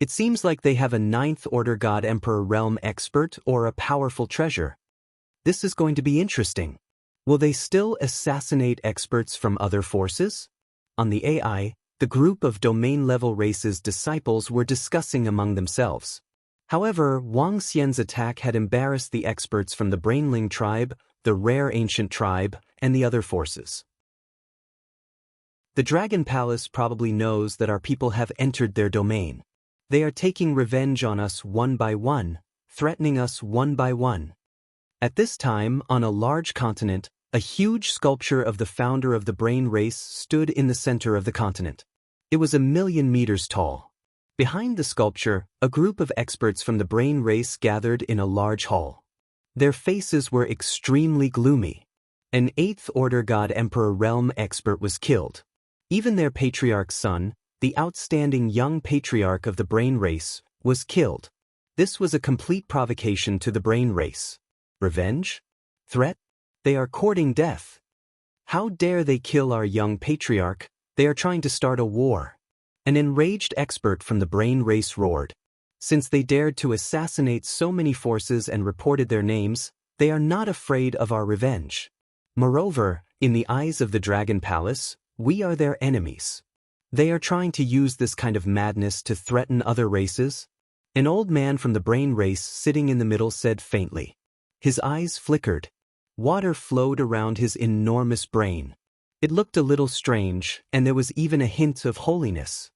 It seems like they have a 9th Order God Emperor Realm expert or a powerful treasure. This is going to be interesting. Will they still assassinate experts from other forces? On the AI, the group of domain-level races disciples were discussing among themselves. However, Wang Xian's attack had embarrassed the experts from the Brainling tribe, the Rare Ancient tribe, and the other forces. The Dragon Palace probably knows that our people have entered their domain. They are taking revenge on us one by one, threatening us one by one. At this time, on a large continent, a huge sculpture of the founder of the brain race stood in the center of the continent. It was 1,000,000 meters tall. Behind the sculpture, a group of experts from the brain race gathered in a large hall. Their faces were extremely gloomy. An 8th Order God Emperor Realm expert was killed. Even their patriarch's son, the outstanding young patriarch of the brain race, was killed. This was a complete provocation to the brain race. Revenge? Threat? They are courting death. How dare they kill our young patriarch? They are trying to start a war. An enraged expert from the brain race roared. Since they dared to assassinate so many forces and reported their names, they are not afraid of our revenge. Moreover, in the eyes of the Dragon Palace, we are their enemies. They are trying to use this kind of madness to threaten other races. An old man from the brain race sitting in the middle said faintly. His eyes flickered. Water flowed around his enormous brain. It looked a little strange, and there was even a hint of holiness.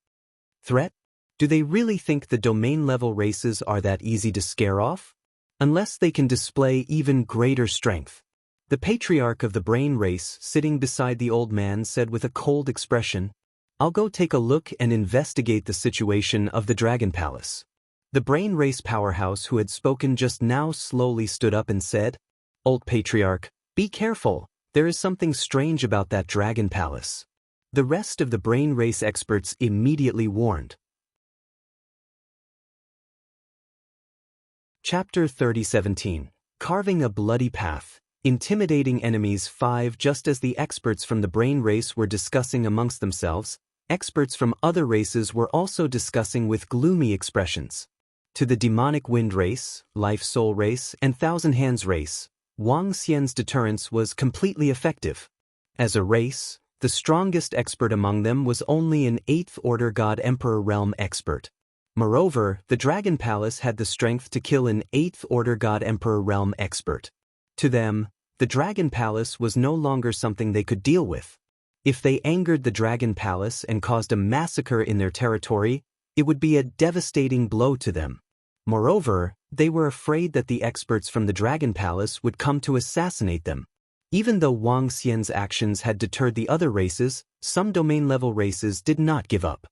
Threat? Do they really think the domain-level races are that easy to scare off? Unless they can display even greater strength. The patriarch of the brain race, sitting beside the old man, said with a cold expression, "I'll go take a look and investigate the situation of the Dragon Palace." The brain race powerhouse who had spoken just now slowly stood up and said, "Old patriarch, be careful, there is something strange about that Dragon Palace." The rest of the brain race experts immediately warned. Chapter 30:17. Carving a Bloody Path. Intimidating enemies 5. Just as the experts from the brain race were discussing amongst themselves, experts from other races were also discussing with gloomy expressions. To the demonic wind race, life soul race, and thousand hands race, Wang Xian's deterrence was completely effective. As a race, the strongest expert among them was only an 8th Order God Emperor Realm expert. Moreover, the Dragon Palace had the strength to kill an 8th Order God Emperor Realm expert. To them, the Dragon Palace was no longer something they could deal with. If they angered the Dragon Palace and caused a massacre in their territory, it would be a devastating blow to them. Moreover, they were afraid that the experts from the Dragon Palace would come to assassinate them. Even though Wang Xian's actions had deterred the other races, some domain-level races did not give up.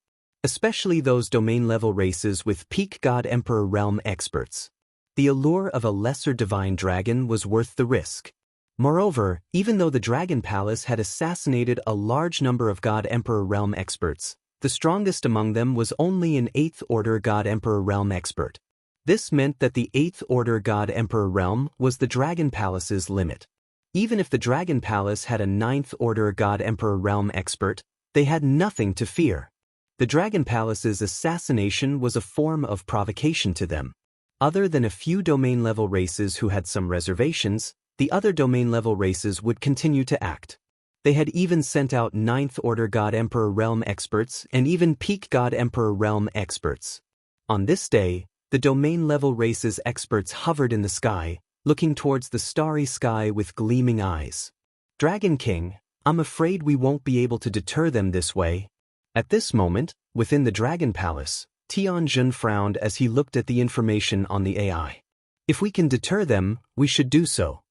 Especially those domain-level races with peak God Emperor Realm experts. The allure of a lesser divine dragon was worth the risk. Moreover, even though the Dragon Palace had assassinated a large number of God Emperor Realm experts, the strongest among them was only an 8th Order God Emperor Realm expert. This meant that the 8th Order God Emperor Realm was the Dragon Palace's limit. Even if the Dragon Palace had a 9th Order God Emperor Realm expert, they had nothing to fear. The Dragon Palace's assassination was a form of provocation to them. Other than a few domain-level races who had some reservations, the other domain-level races would continue to act. They had even sent out 9th Order God Emperor Realm experts and even peak God Emperor Realm experts. On this day, the domain-level races experts hovered in the sky, looking towards the starry sky with gleaming eyes. Dragon King, I'm afraid we won't be able to deter them this way. At this moment, within the Dragon Palace, Tianjun frowned as he looked at the information on the AI. If we can deter them, we should do so.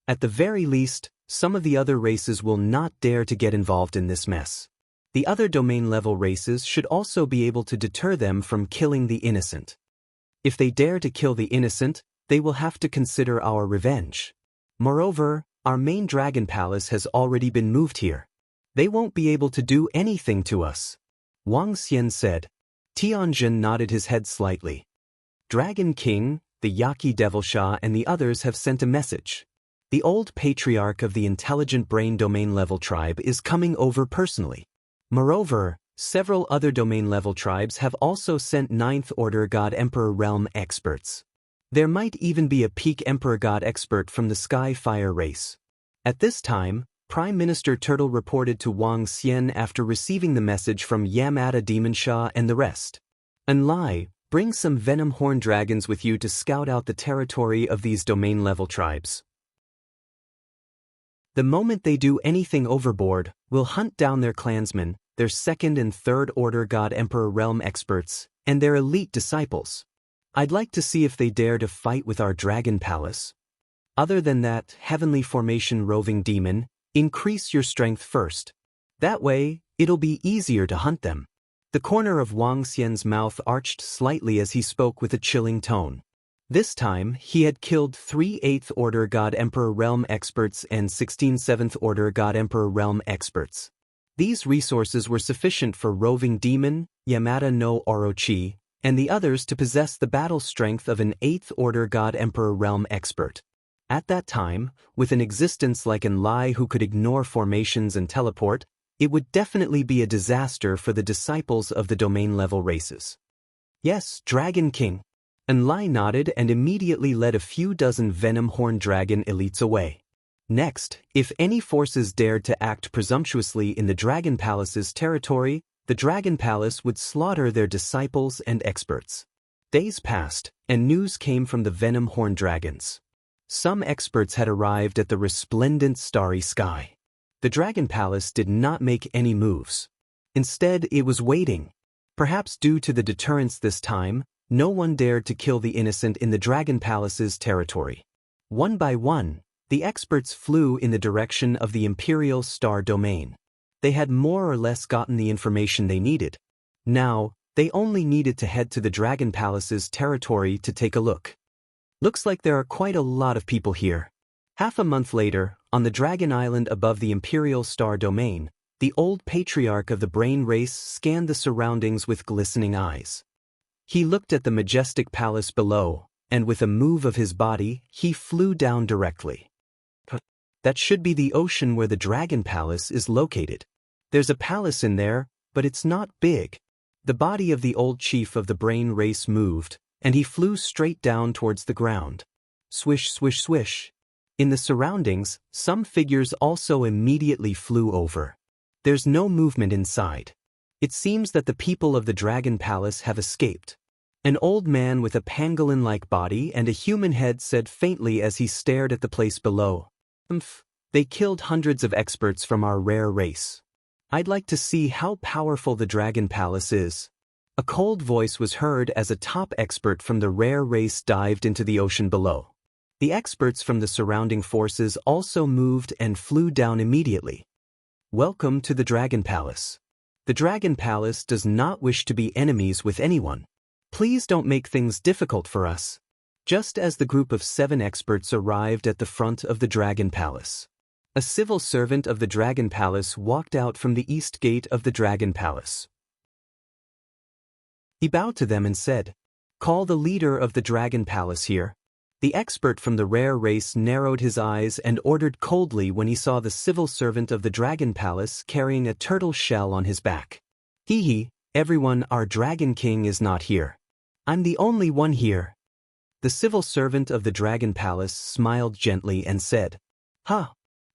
At the very least, some of the other races will not dare to get involved in this mess. The other domain-level races should also be able to deter them from killing the innocent. If they dare to kill the innocent, they will have to consider our revenge. Moreover, our main dragon palace has already been moved here. They won't be able to do anything to us. Wang Xian said. Tianjin nodded his head slightly. Dragon King, the Yaqi Devilsha and the others have sent a message. The old patriarch of the intelligent brain domain-level tribe is coming over personally. Moreover, several other domain-level tribes have also sent Ninth Order God Emperor Realm experts. There might even be a peak Emperor God expert from the Sky Fire race. At this time, Prime Minister Turtle reported to Wang Xian after receiving the message from Yamada Demonsha and the rest. Enlai, bring some venom horn dragons with you to scout out the territory of these domain-level tribes. The moment they do anything overboard, we'll hunt down their clansmen, their second and third order God Emperor Realm experts, and their elite disciples. I'd like to see if they dare to fight with our Dragon Palace. Other than that, Heavenly Formation Roving Demon, increase your strength first. That way, it'll be easier to hunt them. The corner of Wang Xian's mouth arched slightly as he spoke with a chilling tone. This time, he had killed 3 8th Order God Emperor Realm experts and 16 7th Order God Emperor Realm experts. These resources were sufficient for Roving Demon, Yamada no Orochi, and the others to possess the battle strength of an 8th Order God Emperor Realm expert. At that time, with an existence like Enlai who could ignore formations and teleport, it would definitely be a disaster for the disciples of the domain-level races. Yes, Dragon King. Enlai nodded and immediately led a few dozen Venom Horn Dragon elites away. Next, if any forces dared to act presumptuously in the Dragon Palace's territory, the Dragon Palace would slaughter their disciples and experts. Days passed, and news came from the Venom Horn Dragons. Some experts had arrived at the resplendent starry sky. The Dragon Palace did not make any moves. Instead, it was waiting. Perhaps due to the deterrence this time, no one dared to kill the innocent in the Dragon Palace's territory. One by one, the experts flew in the direction of the Imperial Star Domain. They had more or less gotten the information they needed. Now, they only needed to head to the Dragon Palace's territory to take a look. Looks like there are quite a lot of people here. Half a month later, on the Dragon Island above the Imperial Star Domain, the old patriarch of the brain race scanned the surroundings with glistening eyes. He looked at the majestic palace below, and with a move of his body, he flew down directly. That should be the ocean where the Dragon Palace is located. There's a palace in there, but it's not big. The body of the old chief of the brain race moved, and he flew straight down towards the ground. Swish, swish, swish. In the surroundings, some figures also immediately flew over. There's no movement inside. It seems that the people of the Dragon Palace have escaped. An old man with a pangolin-like body and a human head said faintly as he stared at the place below. They killed hundreds of experts from our rare race. I'd like to see how powerful the Dragon Palace is. A cold voice was heard as a top expert from the rare race dived into the ocean below. The experts from the surrounding forces also moved and flew down immediately. Welcome to the Dragon Palace. The Dragon Palace does not wish to be enemies with anyone. Please don't make things difficult for us. Just as the group of 7 experts arrived at the front of the Dragon Palace, a civil servant of the Dragon Palace walked out from the east gate of the Dragon Palace. He bowed to them and said, "Call the leader of the Dragon Palace here." The expert from the rare race narrowed his eyes and ordered coldly when he saw the civil servant of the Dragon Palace carrying a turtle shell on his back. Hee, everyone, our Dragon King is not here. I'm the only one here." The civil servant of the Dragon Palace smiled gently and said,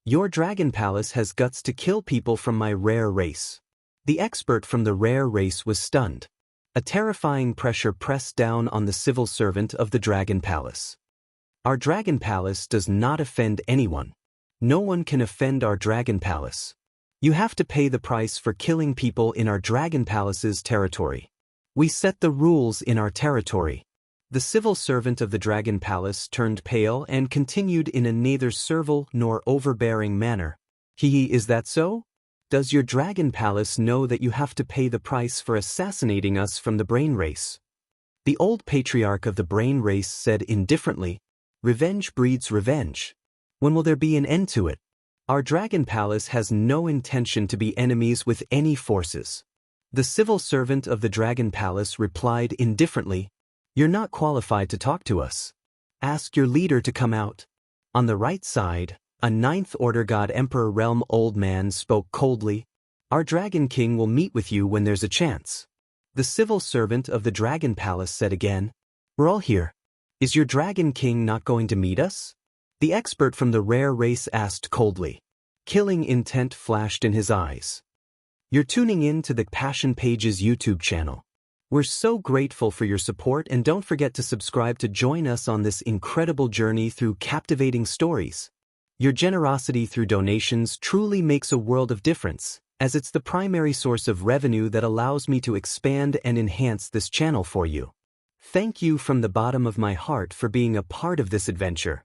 Your Dragon Palace has guts to kill people from my rare race." The expert from the rare race was stunned. A terrifying pressure pressed down on the civil servant of the Dragon Palace. Our Dragon Palace does not offend anyone. No one can offend our Dragon Palace. You have to pay the price for killing people in our Dragon Palace's territory. We set the rules in our territory. The civil servant of the Dragon Palace turned pale and continued in a neither servile nor overbearing manner. Is that so? Does your Dragon Palace know that you have to pay the price for assassinating us from the brain race? The old patriarch of the brain race said indifferently, "Revenge breeds revenge. When will there be an end to it? Our Dragon Palace has no intention to be enemies with any forces." The civil servant of the Dragon Palace replied indifferently, "You're not qualified to talk to us. Ask your leader to come out." On the right side, a Ninth Order God Emperor Realm old man spoke coldly, "Our Dragon King will meet with you when there's a chance." The civil servant of the Dragon Palace said again, "We're all here. Is your Dragon King not going to meet us?" The expert from the rare race asked coldly. Killing intent flashed in his eyes. You're tuning in to the Passion Pages YouTube channel. We're so grateful for your support, and don't forget to subscribe to join us on this incredible journey through captivating stories. Your generosity through donations truly makes a world of difference, as it's the primary source of revenue that allows me to expand and enhance this channel for you. Thank you from the bottom of my heart for being a part of this adventure.